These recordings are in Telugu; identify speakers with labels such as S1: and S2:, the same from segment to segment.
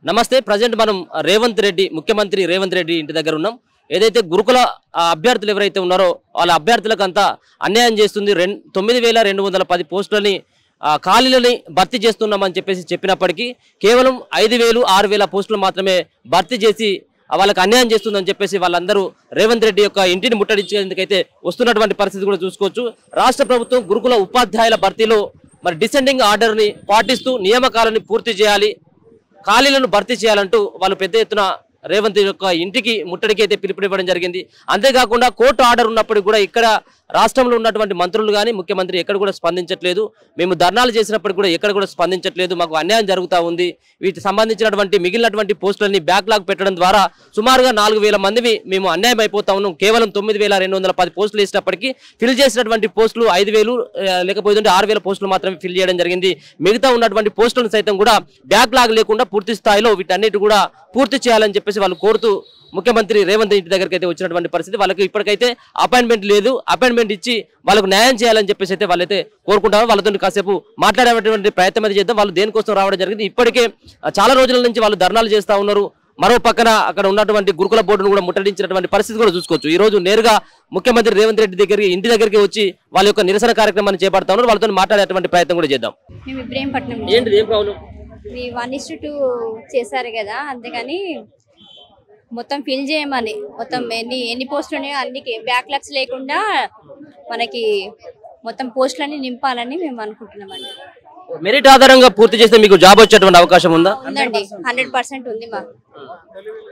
S1: నమస్తే. ప్రజెంట్ మనం ముఖ్యమంత్రి రేవంత్ రెడ్డి ఇంటి దగ్గర ఉన్నాం. ఏదైతే గురుకుల అభ్యర్థులు ఎవరైతే ఉన్నారో వాళ్ళ అభ్యర్థులకు అంతా అన్యాయం చేస్తుంది. 9210 పోస్టులని ఖాళీలని భర్తీ చేస్తున్నామని చెప్పినప్పటికీ కేవలం 5000 6000 పోస్టులు మాత్రమే భర్తీ చేసి వాళ్ళకి అన్యాయం చేస్తుందని చెప్పేసి వాళ్ళందరూ రేవంత్ రెడ్డి యొక్క ఇంటిని ముట్టడించేందుకైతే వస్తున్నటువంటి పరిస్థితి కూడా చూసుకోవచ్చు. రాష్ట్ర ప్రభుత్వం గురుకుల ఉపాధ్యాయుల భర్తీలో మరి డిసెండింగ్ ఆర్డర్ని పాటిస్తూ నియామకాలను పూర్తి చేయాలి, ఖాళీలను భర్తీ చేయాలంటూ వాళ్ళు పెద్ద ఎత్తున రేవంత్ యొక్క ఇంటికి ముట్టడికి అయితే పిలుపునివ్వడం జరిగింది. అంతేకాకుండా కోర్టు ఆర్డర్ ఉన్నప్పటికీ కూడా ఇక్కడ రాష్ట్రంలో ఉన్నటువంటి మంత్రులు కానీ ముఖ్యమంత్రి ఎక్కడ కూడా స్పందించట్లేదు. మేము ధర్నాలు చేసినప్పటికీ కూడా ఎక్కడ కూడా స్పందించట్లేదు. మాకు అన్యాయం జరుగుతూ ఉంది. వీటికి సంబంధించినటువంటి మిగిలినటువంటి పోస్టులన్నీ బ్యాక్లాగ్ పెట్టడం ద్వారా సుమారుగా 4000 మందివి మేము అన్యాయం అయిపోతా ఉన్నాం. కేవలం 9210 పోస్టులు వేసినప్పటికీ ఫిల్ చేసినటువంటి పోస్టులు 5000 లేకపోతే 6000 పోస్టులు మాత్రమే ఫిల్ చేయడం జరిగింది. మిగతా ఉన్నటువంటి పోస్టులను సైతం కూడా బ్యాక్లాగ్ లేకుండా పూర్తి స్థాయిలో వీటన్నిటి కూడా పూర్తి చేయాలని చెప్పేసి వాళ్ళు కోరుతూ ముఖ్యమంత్రి రేవంత్ ఇంటి దగ్గరికి అయితే వచ్చినటువంటి పరిస్థితి. వాళ్ళకి ఇప్పటికైతే అపాయింట్మెంట్ లేదు. అపాయింట్మెంట్ ఇచ్చి వాళ్ళకు న్యాయం చేయాలని చెప్పేసి అయితే వాళ్ళైతే కోరుకుంటారు. వాళ్ళతో కాసేపు మాట్లాడేటువంటి ప్రయత్నం అయితే చేద్దాం. వాళ్ళు దేనికోసం రావడం జరిగింది. ఇప్పటికే చాలా రోజుల నుంచి వాళ్ళు ధర్నాలు చేస్తూ ఉన్నారు. మరో పక్కన అక్కడ ఉన్నటువంటి గురుకుల బోర్డును కూడా ముట్టడించినటువంటి పరిస్థితి కూడా చూసుకోవచ్చు. ఈ రోజు నేరుగా ముఖ్యమంత్రి రేవంత్ రెడ్డి ఇంటి దగ్గరికి వచ్చి వాళ్ళ యొక్క నిరసన కార్యక్రమాన్ని చేపడతా ఉన్నారు. వాళ్ళతో మాట్లాడేటువంటి ప్రయత్నం కూడా చేద్దాం. ఏంటి ఏం ప్రాబ్లం?
S2: 1:2 చేశారు కదా, అంతేగాని మొత్తం ఫిల్ చేయమని మొత్తం ఎన్ని పోస్టులు ఉన్నాయో అన్ని బ్యాక్లాగ్స్ లేకుండా మనకి మొత్తం పోస్టులన్నీ నింపాలని మేము అనుకుంటున్నామండి.
S1: మెరిట్ ఆధారంగా పూర్తి చేస్తే మీకు జాబ్ వచ్చేటువంటి అవకాశం ఉందా?
S2: ఉందండి, 100% ఉంది మాకు.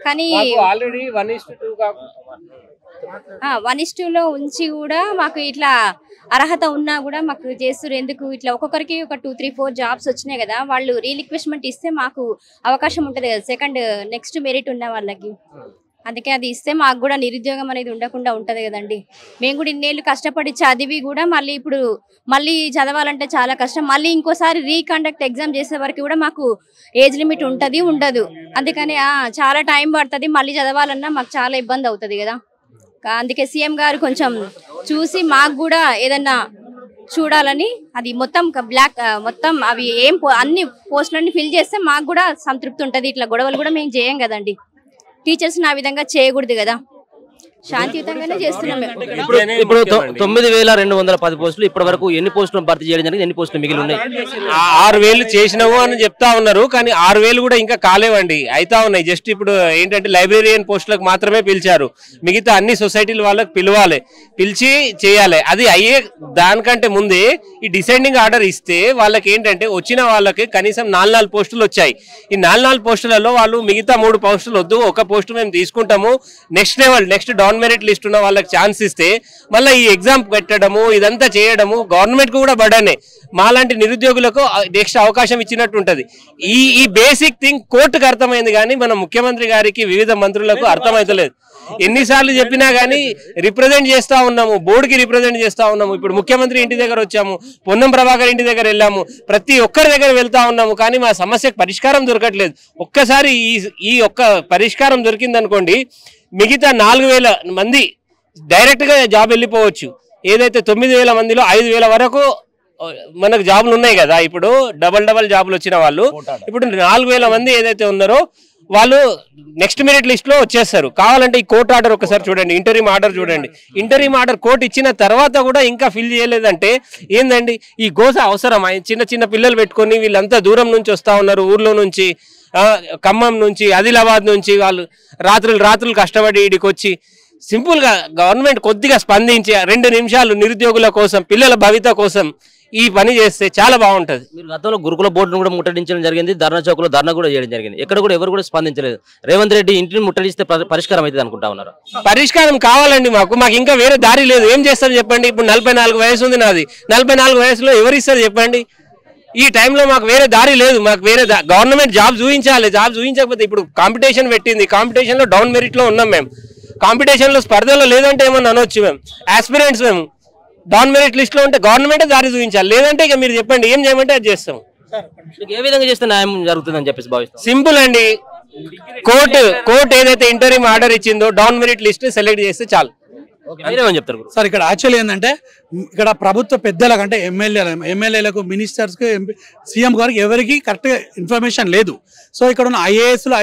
S2: కానీ 1:2లో ఉంచి కూడా మాకు ఇట్లా అర్హత ఉన్నా కూడా మాకు చేస్తారు. ఎందుకు ఇట్లా ఒక్కొక్కరికి ఒక 2, 3, 4 జాబ్స్ వచ్చినాయి కదా, వాళ్ళు రీలిక్విష్మెంట్ ఇస్తే మాకు అవకాశం ఉంటుంది కదా నెక్స్ట్ మెరిట్ ఉన్న వాళ్ళకి. అందుకే అది ఇస్తే మాకు కూడా నిరుద్యోగం అనేది ఉండకుండా ఉంటది కదండి. మేము కూడా ఇన్నేళ్ళు కష్టపడి చదివి కూడా మళ్ళీ చదవాలంటే చాలా కష్టం. మళ్ళీ ఇంకోసారి రీకండక్ట్ ఎగ్జామ్ చేసే వరకు కూడా మాకు ఏజ్ లిమిట్ ఉండదు. అందుకని చాలా టైం పడుతుంది. మళ్ళీ చదవాలన్నా మాకు చాలా ఇబ్బంది అవుతుంది కదా. అందుకే సీఎం గారు కొంచెం చూసి మాకు కూడా ఏదన్నా చూడాలని, అది మొత్తం అవి అన్ని పోస్టులన్నీ ఫిల్ చేస్తే మాకు కూడా సంతృప్తి ఉంటుంది. ఇట్లా గొడవలు కూడా మేము చేయం కదండి. టీచర్స్ ఆ విధంగా చేయకూడదు కదా, శాంతియుతంగానే చేస్తున్నాం.
S1: ఇప్పుడు 9210 పోస్టులు ఇప్పటి వరకు ఎన్ని పోస్టులు భర్తీ చేయడం జరిగింది? ఎన్ని పోస్టులు మిగిలి ఉన్నాయి?
S3: 6000 చేసినాము అని చెప్తా ఉన్నారు. కానీ 6000 కూడా ఇంకా కాలేవండి, అయితా ఉన్నాయి. జస్ట్ ఇప్పుడు ఏంటంటే లైబ్రేరియన్ పోస్టులకు మాత్రమే పిలిచారు. మిగతా అన్ని సొసైటీల వాళ్ళకి పిలిచి చేయాలి. అది అయ్యే దానికంటే ముందే ఈ డిసెండింగ్ ఆర్డర్ ఇస్తే వాళ్ళకి ఏంటంటే వచ్చిన వాళ్ళకి కనీసం 4 పోస్టులు వచ్చాయి. ఈ 4 పోస్టులలో వాళ్ళు మిగతా 3 పోస్టులు వద్దు, ఒక పోస్టు మేము తీసుకుంటాము, నెక్స్ట్ డౌన్ మెరిట్ లిస్ట్ ఉన్న వాళ్ళకి ఛాన్స్ ఇస్తే మళ్ళీ ఈ ఎగ్జామ్ పెట్టడము ఇదంతా చేయడము గవర్నమెంట్ కు కూడా బర్డనే. మాలాంటి నిరుద్యోగులకు నెక్స్ట్ అవకాశం ఇచ్చినట్టు ఉంటది. ఈ బేసిక్ థింగ్ కోర్టుకు అర్థమైంది, కానీ మన ముఖ్యమంత్రి గారికి వివిధ మంత్రులకు అర్థమైతలేదు. ఎన్నిసార్లు చెప్పినా కానీ రిప్రజెంట్ చేస్తా ఉన్నాము, బోర్డుకి రిప్రజెంట్ చేస్తా ఉన్నాము. ఇప్పుడు ముఖ్యమంత్రి ఇంటి దగ్గర వచ్చాము, పొన్నం ప్రభాకర్ ఇంటి దగ్గర వెళ్ళాము, ప్రతి ఒక్కరి దగ్గర వెళ్తా ఉన్నాము. కానీ మా సమస్యకు పరిష్కారం దొరకట్లేదు. ఒక్కసారి ఈ ఒక్క పరిష్కారం దొరికిందనుకోండి, మిగతా 4000 మంది డైరెక్ట్గా జాబ్ వెళ్ళిపోవచ్చు. ఏదైతే 9000 మందిలో 5000 వరకు మనకు జాబులు ఉన్నాయి కదా, ఇప్పుడు డబల్ జాబులు వచ్చిన వాళ్ళు ఇప్పుడు 4000 మంది ఏదైతే ఉన్నారో వాళ్ళు నెక్స్ట్ మెరిట్ లిస్ట్ లో వచ్చేస్తారు. కావాలంటే ఈ కోర్టు ఆర్డర్ ఒకసారి చూడండి, ఇంటరీమ్ ఆర్డర్ చూడండి. ఇంటరీమ్ ఆర్డర్ కోర్టు ఇచ్చిన తర్వాత కూడా ఇంకా ఫిల్ చేయలేదంటే ఏందండి ఈ గోస అవసరం? చిన్న పిల్లలు పెట్టుకొని వీళ్ళంతా దూరం నుంచి వస్తా ఉన్నారు, ఊర్లో నుంచి, ఖమ్మం నుంచి, ఆదిలాబాద్ నుంచి వాళ్ళు రాత్రులు కష్టపడి ఇడికి వచ్చి సింపుల్గా గవర్నమెంట్ కొద్దిగా స్పందించి 2 నిమిషాలు నిరుద్యోగుల కోసం, పిల్లల భవిత కోసం ఈ పని చేస్తే చాలా బాగుంటది.
S1: మీరు గతంలో గురుకుల బోర్డును కూడా ముట్టడించడం జరిగింది, ధర్నా చౌక్లో ధర్నా కూడా చేయడం జరిగింది. ఎక్కడ కూడా ఎవరు కూడా స్పందించలేదు. రేవంత్ రెడ్డి ఇంటిని ముట్టడిస్తే పరిష్కారం అవుతుంది అనుకుంటా ఉన్నారు.
S3: పరిష్కారం కావాలండి మాకు ఇంకా వేరే దారి లేదు. ఏం చేస్తారు చెప్పండి? ఇప్పుడు 44 వయసు ఉంది నాది. 44 వయసులో ఎవరిస్తారు చెప్పండి? ఈ టైంలో మాకు వేరే దారి లేదు. మాకు వేరే గవర్నమెంట్ జాబ్ చూపించాలి. జాబ్ చూపించకపోతే ఇప్పుడు కాంపిటీషన్ పెట్టింది, కాంపిటీషన్లో డౌన్ మెరిట్లో ఉన్నాం మేము. కాంపిటీషన్లో స్పర్ధలో లేదంటే ఏమన్నా అనొచ్చు. మేము ఆస్పిరెంట్స్, మేము డౌన్ మెరిట్ లిస్ట్లో ఉంటే గవర్నమెంటే దారి చూపించాలి. లేదంటే ఇక మీరు చెప్పండి, ఏం చేయమంటే అది చేస్తాం.
S1: ఏ విధంగా చేస్తే న్యాయం జరుగుతుందని చెప్పేసి భావిస్తాం.
S3: సింపుల్ అండి, కోర్టు ఏదైతే ఇంటరీమ్ ఆర్డర్ ఇచ్చిందో డౌన్ మెరిట్ లిస్ట్ సెలెక్ట్ చేస్తే చాలు.
S1: మీరేమని చెప్తారు
S4: సార్? ఇక్కడ యాక్చువల్లీ ఏంటంటే ఇక్కడ ప్రభుత్వ పెద్దలకు అంటే ఎమ్మెల్యేలకు మినిస్టర్స్కి సీఎం గారికి ఎవరికి కరెక్ట్గా ఇన్ఫర్మేషన్ లేదు. సో ఇక్కడ ఉన్న ఐఏఎస్లు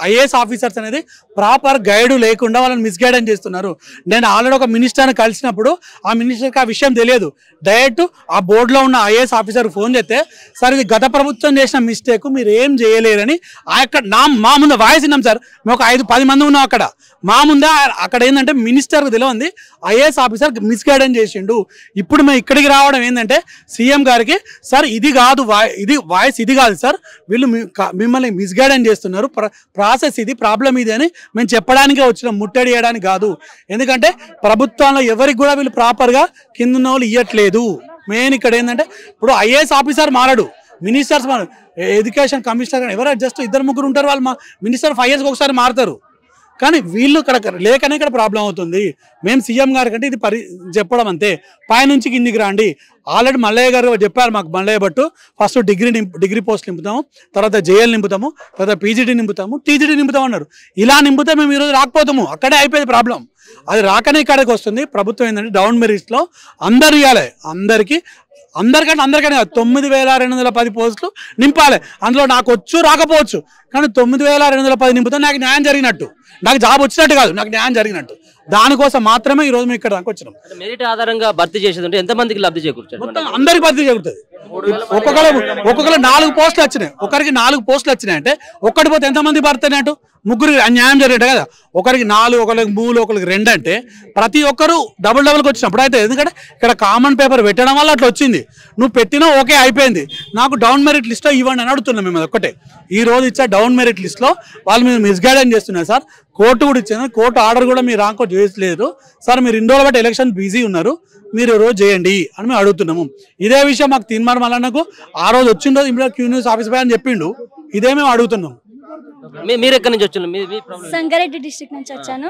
S4: ఐఏఎస్ ఆఫీసర్స్ అనేది ప్రాపర్ గైడ్ లేకుండా వాళ్ళని మిస్గైడెన్స్ చేస్తున్నారు. నేను ఆల్రెడీ ఒక మినిస్టర్ని కలిసినప్పుడు ఆ మినిస్టర్కి ఆ విషయం తెలియదు. డైరెక్ట్ ఆ బోర్డులో ఉన్న ఐఏఎస్ ఆఫీసర్కి ఫోన్ చేస్తే సార్ ఇది గత ప్రభుత్వం చేసిన మిస్టేక్, మీరు ఏం చేయలేరని అక్కడ మా ముందు వాయిస్ విన్నాం సార్. మేము ఒక 5-10 మంది ఉన్నాం అక్కడ. మా ముందే అక్కడ ఏంటంటే మినిస్టర్కి తెలియంది ఐఏఎస్ ఆఫీసర్ మిస్గైడెన్స్ చేసిండు. ఇప్పుడు మేము ఇక్కడికి రావడం ఏంటంటే సీఎం గారికి సార్ ఇది కాదు వాయిస్ ఇది కాదు సార్, వీళ్ళు మిమ్మల్ని మిస్గైడెన్స్ చేస్తున్నారు, ప్రాసెస్ ఇది, ప్రాబ్లం ఇది అని మేము చెప్పడానికే వచ్చినాం, ముట్టడి చేయడానికి కాదు. ఎందుకంటే ప్రభుత్వంలో ఎవరికి కూడా వీళ్ళు ప్రాపర్గా కింద ఉన్న వాళ్ళు ఇవ్వట్లేదు. మెయిన్ ఇక్కడ ఏంటంటే ఇప్పుడు ఐఏఎస్ ఆఫీసర్ మారడు, మినిస్టర్స్ మారడు, ఎడ్యుకేషన్ కమిషనర్ ఎవరైనా జస్ట్ 2-3 ఉంటారు. వాళ్ళు మినిస్టర్ 5 years ఒకసారి మారుతారు. కానీ వీళ్ళు ఇక్కడ లేకనే ఇక్కడ ప్రాబ్లం అవుతుంది. మేము సీఎం గారి కంటే ఇది చెప్పడం అంతే, పైనుంచి కిందికి రండి. ఆల్రెడీ మల్లయ్య గారు చెప్పారు మాకు, Mallaiah Bhattu first degree post నింపుతాము, తర్వాత జేఎల్ నింపుతాము, తర్వాత పీజీడీ నింపుతాము, టీజీడీ నింపుతాము అన్నారు. ఇలా నింపితే మేము ఈరోజు రాకపోతాము, అక్కడే అయిపోయేది ప్రాబ్లం. అది రాకనే ఇక్కడికి వస్తుంది. ప్రభుత్వం ఏంటంటే డౌన్ మెరిట్స్లో అందరు ఇవ్వాలి, అందరికంటే 9,210 పోస్టులు నింపాలి. అందులో నాకు వచ్చు రాకపోవచ్చు, కానీ 9,210 నింపితే నాకు న్యాయం జరిగినట్టు, నాకు జాబ్ వచ్చినట్టు కాదు, నాకు న్యాయం జరిగినట్టు. దానికోసం మాత్రమే ఈ రోజు మేము ఇక్కడ దాకా వచ్చినాం.
S1: మెరిట్ ఆధారంగా భర్తీ చేసేది ఉంటే ఎంతమందికి లబ్ధి చేకూర్చారు?
S4: మొత్తం అందరికి భర్తీ చేకూరుతుంది. ఒక్కొక్కరు 4 పోస్టులు వచ్చినాయి, ఒకరికి 4 పోస్టులు వచ్చినాయి అంటే ఒక్కటి పోతే ఎంతమంది భర్తీ అంటూ 3 న్యాయం జరిగేట కదా. ఒకరికి 4, ఒకరికి 3, ఒకరికి 2 అంటే ప్రతి ఒక్కరు డబుల్కి వచ్చినప్పుడు అయితే, ఎందుకంటే ఇక్కడ కామన్ పేపర్ పెట్టడం వల్ల అట్లా వచ్చింది. నువ్వు పెట్టినా ఓకే అయిపోయింది, నాకు డౌన్ మెరిట్ లిస్ట్లో ఇవ్వండి అని అడుగుతున్నాం మేము. ఒక్కటే ఈ రోజు ఇచ్చే డౌన్ మెరిట్ లిస్ట్లో వాళ్ళు మీరు మిస్గైడెన్స్ చేస్తున్నారు సార్. కోర్టు కూడా ఇచ్చాను, కోర్టు ఆర్డర్ కూడా మీరు రాంకో చేయలేదు సార్, మీరు 2 రోజుల బట్టి ఎలక్షన్ బిజీ ఉన్నారు, మీరు రోజు చేయండి అని మేము అడుగుతున్నాము. ఇదే విషయం మాకు తీర్మానం వల్ల నాకు ఆ రోజు వచ్చిన రోజు ఇప్పుడు క్యూ న్యూస్ ఆఫీస్ పై అని చెప్పిండు. ఇదే మేము అడుగుతున్నాం.
S1: మీరు ఎక్కడి నుంచి వచ్చారు?
S5: సంగారెడ్డి డిస్ట్రిక్ట్ నుంచి వచ్చాను.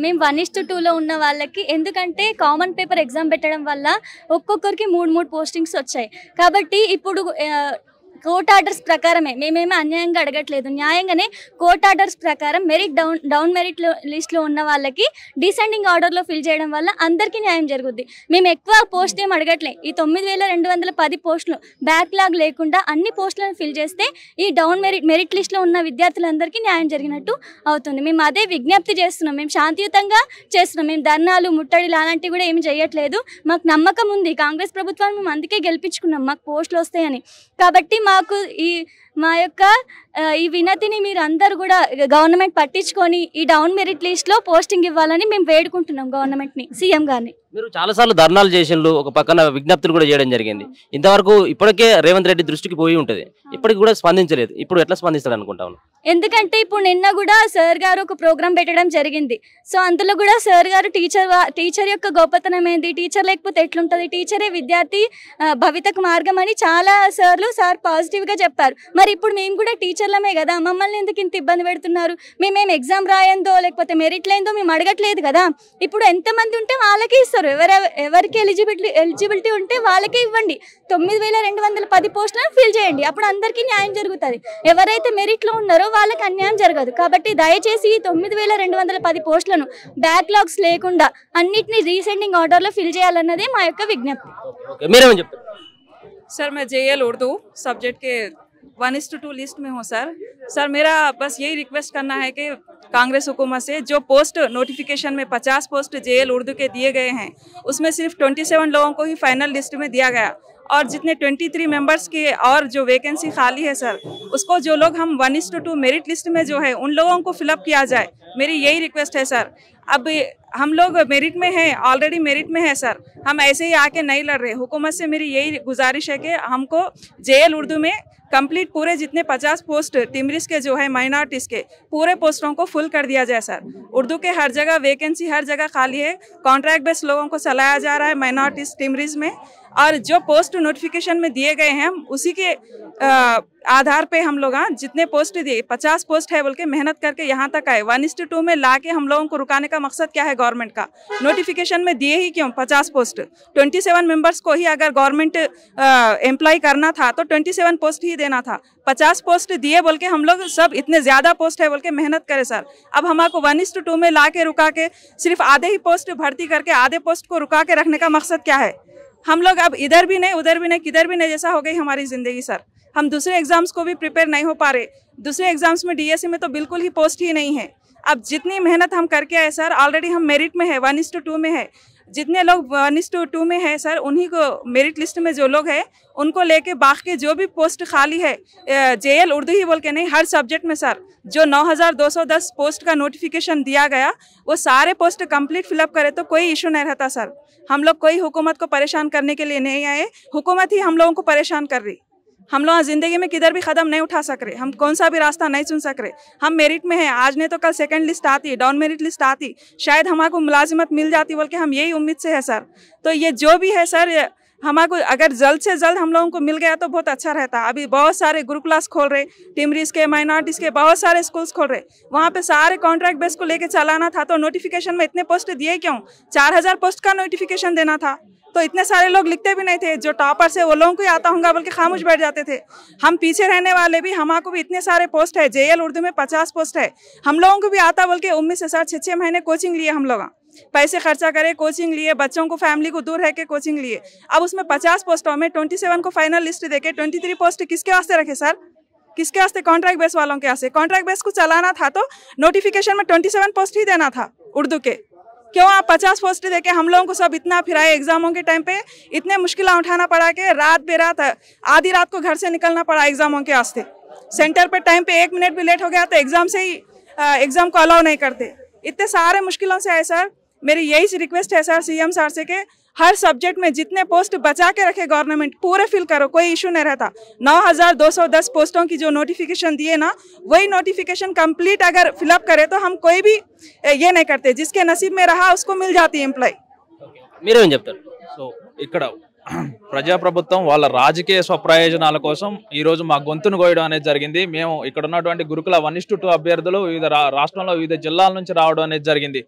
S5: మేము 1:2లో ఉన్న వాళ్ళకి, ఎందుకంటే కామన్ పేపర్ ఎగ్జామ్ పెట్టడం వల్ల ఒక్కొక్కరికి 3 పోస్టింగ్స్ వచ్చాయి. కాబట్టి ఇప్పుడు కోర్ట్ ఆర్డర్స్ ప్రకారమే, మేమేమీ అన్యాయంగా అడగట్లేదు, న్యాయంగానే కోర్ట్ ఆర్డర్స్ ప్రకారం మెరిట్ డౌన్ మెరిట్ లిస్ట్లో ఉన్న వాళ్ళకి డిసెండింగ్ ఆర్డర్లో ఫిల్ చేయడం వల్ల అందరికీ న్యాయం జరుగుద్ది. మేము ఎక్కువ పోస్ట్ ఏం అడగట్లే. ఈ 9,210 పోస్టులు బ్యాక్లాగ్ లేకుండా అన్ని పోస్టులను ఫిల్ చేస్తే ఈ డౌన్ మెరిట్ లిస్ట్లో ఉన్న విద్యార్థులందరికీ న్యాయం జరిగినట్టు అవుతుంది. మేము అదే విజ్ఞప్తి చేస్తున్నాం. మేము శాంతియుతంగా చేస్తున్నాం, మేము ధర్నాలు ముట్టడిలు అలాంటివి కూడా ఏమి చేయట్లేదు. మాకు నమ్మకం ఉంది, కాంగ్రెస్ ప్రభుత్వాన్ని మేము అందుకే గెలిపించుకున్నాం, మాకు పోస్టులు వస్తాయని. కాబట్టి మాకు మా యొక్క ఈ వినతిని మీరు అందరూ కూడా గవర్నమెంట్ పట్టించుకొని ఈ డౌన్ మెరిట్ లిస్ట్లో పోస్టింగ్ ఇవ్వాలని మేము వేడుకుంటున్నాం గవర్నమెంట్ని, సీఎం గారిని.
S1: మీరు చాలాసార్లు ధర్నాలు చేసిండ్రు, ఒక పక్కన విజ్ఞప్తులు కూడా చేయడం జరిగింది. ఇంతవరకు ఇప్పటికే రేవంత్ రెడ్డి దృష్టికి పోయి ఉంటుంది, ఇప్పటికి కూడా స్పందించలేదు. ఇప్పుడు ఎట్లా స్పందిస్తాడు అనుకుంటాను?
S5: ఎందుకంటే ఇప్పుడు నిన్న కూడా సార్ గారు ఒక ప్రోగ్రామ్ పెట్టడం జరిగింది. సో అందులో కూడా సార్ గారు టీచర్ యొక్క గొప్పతనం ఏంది, టీచర్ లేకపోతే ఎట్లుంటుంది, టీచరే విద్యార్థి భవితకు మార్గం అని చాలా సార్ పాజిటివ్గా చెప్పారు. మరి ఇప్పుడు మేము కూడా టీచర్లమే కదా, మమ్మల్ని ఎందుకు ఇంత ఇబ్బంది పెడుతున్నారు? మేమేం ఎగ్జామ్ రాయందో లేకపోతే మెరిట్ లేదో మేము అడగట్లేదు కదా. ఇప్పుడు ఎంతమంది ఉంటే వాళ్ళకే ఇస్తారు, ఎవరికి ఎలిజిబిలిటీ ఉంటే వాళ్ళకే ఇవ్వండి. 9,210 పోస్టులను ఫిల్ చేయండి, అప్పుడు అందరికీ న్యాయం జరుగుతుంది. ఎవరైతే మెరిట్లో ఉన్నారో వాళ్ళకి అన్యాయం జరగదు. కాబట్టి దయచేసి 9,210 పోస్టులను బ్యాక్లాగ్స్ లేకుండా అన్నిటిని రీసెండింగ్ ఆర్డర్లో ఫిల్ చేయాలన్నదే మా యొక్క విజ్ఞప్తి.
S6: सर मैं JL उर्दू सब्जेक्ट के 1:2 लिस्ट में हूँ सर मेरा बस यही रिक्वेस्ट करना है कि कांग्रेस हुकूमत से जो पोस्ट नोटिफिकेशन में 50 पोस्ट JL उर्दू के दिए गए हैं उसमें सिर्फ 27 लोगों को ही फाइनल लिस्ट में दिया गया और जितने 23 मेंबर्स के और जो वैकेंसी खाली है सर उसको जो लोग हम 1:2 मेरिट लिस्ट में जो है उन लोगों को फिलअप किया जाए, मेरी यही रिक्वेस्ट है सर। अब हम लोग मेरिट में हैं, ऑलरेडी मेरिट में है सर, हम ऐसे ही आके नहीं लड़ रहे। हुकूमत से मेरी यही गुजारिश है कि हमको JL उर्दू में कंप्लीट पूरे जितने 50 पोस्ट टिमरिस के जो है माइनॉरिटीज़ के पूरे पोस्टों को फुल कर दिया जाए सर। उर्दू के हर जगह वैकेंसी हर जगह खाली है, कॉन्ट्रैक्ट बेस्ड लोगों को चलाया जा रहा है माइनॉरिटीज़ टिमरिस में, और जो पोस्ट नोटिफिकेशन में दिए गए हैं उसी के आधार पे हम लोग जितने पोस्ट दिए 50 पोस्ट है बोल के मेहनत करके यहाँ तक आए। 1:2 में ला के हम लोगों को रुकाने का मकसद क्या है गवर्नमेंट का? नोटिफिकेशन में दिए ही क्यों 50 पोस्ट? 27 मेंबर्स को ही अगर गवर्नमेंट एम्प्लॉय करना था तो 27 पोस्ट ही देना था। 50 पोस्ट दिए बोल के हम लोग सब इतने ज़्यादा पोस्ट है बोल के मेहनत करें सर। अब हमको 1:2 में ला के रुका के सिर्फ आधे ही पोस्ट भर्ती करके आधे पोस्ट को रुका के रखने का मकसद क्या है? हम लोग अब इधर भी नहीं उधर भी नहीं किधर भी नहीं जैसा हो गई हमारी ज़िंदगी सर। हम दूसरे एग्जाम्स को भी प्रिपेयर नहीं हो पा रहे। दूसरे एग्जाम्स में डीएससी में तो बिल्कुल ही पोस्ट ही नहीं है। अब जितनी मेहनत हम करके आए सर, ऑलरेडी हम मेरिट में है, 1:2 में है। जितने लोग 1:2 में है सर, उन्हीं को मेरिट लिस्ट में जो लोग हैं उनको लेके बाकी जो भी पोस्ट खाली है, जेएल उर्दू ही बोल के नहीं, हर सब्जेक्ट में सर जो 9210 पोस्ट का नोटिफिकेशन दिया गया वो सारे पोस्ट कंप्लीट फिलअप करे तो कोई इशू नहीं रहता सर। हम लोग कोई हुकूमत को परेशान करने के लिए नहीं आए, हुकूमत ही हम लोगों को परेशान कर रही। हम लोग ज़िंदगी में किधर भी कदम नहीं उठा सक रहे, हम कौन सा भी रास्ता नहीं चुन सक रहे। हम मेरिट में हैं, आज नहीं तो कल सेकंड लिस्ट आती, डाउन मेरिट लिस्ट आती, शायद हमको मुलाजिमत मिल जाती बोल के हम यही उम्मीद से है सर। तो ये जो भी है सर, हमको अगर जल्द से जल्द हम लोगों को मिल गया तो बहुत अच्छा रहता। अभी बहुत सारे गुरुकुलास खोल रहे, टिमरीज के, माइनॉरिटीज़ के बहुत सारे स्कूल्स खोल रहे, वहाँ पे सारे कॉन्ट्रैक्ट बेस को लेके चलाना था। तो नोटिफिकेशन में इतने पोस्ट दिए क्यों? 4000 पोस्ट का नोटिफिकेशन देना था। तो इतने सारे लोग लिखते भी नहीं थे, जो टॉपर्स है वो लोगों को ही आता होगा बल्कि खामोश बैठ जाते थे। हम पीछे रहने वाले भी, हमको भी इतने सारे पोस्ट है, जेएल उर्दू में 50 पोस्ट है, हम लोगों को भी आता बोल के उम्मीद से सर 6-6 महीने कोचिंग लिए, हम लोग पैसे खर्चा करे, कोचिंग लिए, बच्चों को फैमिली को दूर रह के कोचिंग लिए। अब उसमें 50 पोस्टों में 27 को फाइनल लिस्ट देके 23 पोस्ट किसके वास्ते रखे सर? किसके वास्ते? कॉन्ट्रैक्ट बेस वालों के वास्ते। कॉन्ट्रैक्ट बेस को चलाना था तो नोटिफिकेशन में 27 पोस्ट ही देना था उर्दू के। क्यों आप 50 पोस्ट देके हम लोगों को सब इतना फिराए? एग्जामों के टाइम पे इतने मुश्किलें उठाना पड़ा के रात बेरात आधी रात को घर से निकलना पड़ा एग्जामों के वास्ते। सेंटर पे टाइम पे 1 मिनट भी लेट हो गया तो एग्जाम से ही एग्जाम को अलाउ नहीं करते। इतने सारे मुश्किलों से आए सर। मेरी यही रिक्वेस्ट है सर सीएम सर से कि हर सब्जेक्ट में जितने पोस्ट बचा के रखे गवर्नमेंट, पूरे फिल करो, कोई इशू नहीं रहता। 9210 पोस्टों की जो नोटिफिकेशन दिए ना, वही नोटिफिकेशन कंप्लीट अगर फिलअप करे तो हम कोई भी ये नहीं करते, जिसके नसीब में रहा उसको मिल जाती है एम्प्लॉय।
S1: మీరేం చెప్తారు?
S7: సో ఇక్కడ ప్రజాప్రభుత్వం వాళ్ళ రాజకీయ స్వప్రయోజనాల కోసం ఈ రోజు మా గొంతును కోయడం అనేది జరిగింది. మేము ఇక్కడ ఉన్నటువంటి గురుకుల 1:2 అభ్యర్థులు వివిధ రాష్ట్రంలో వివిధ జిల్లాల నుంచి రావడం అనేది జరిగింది.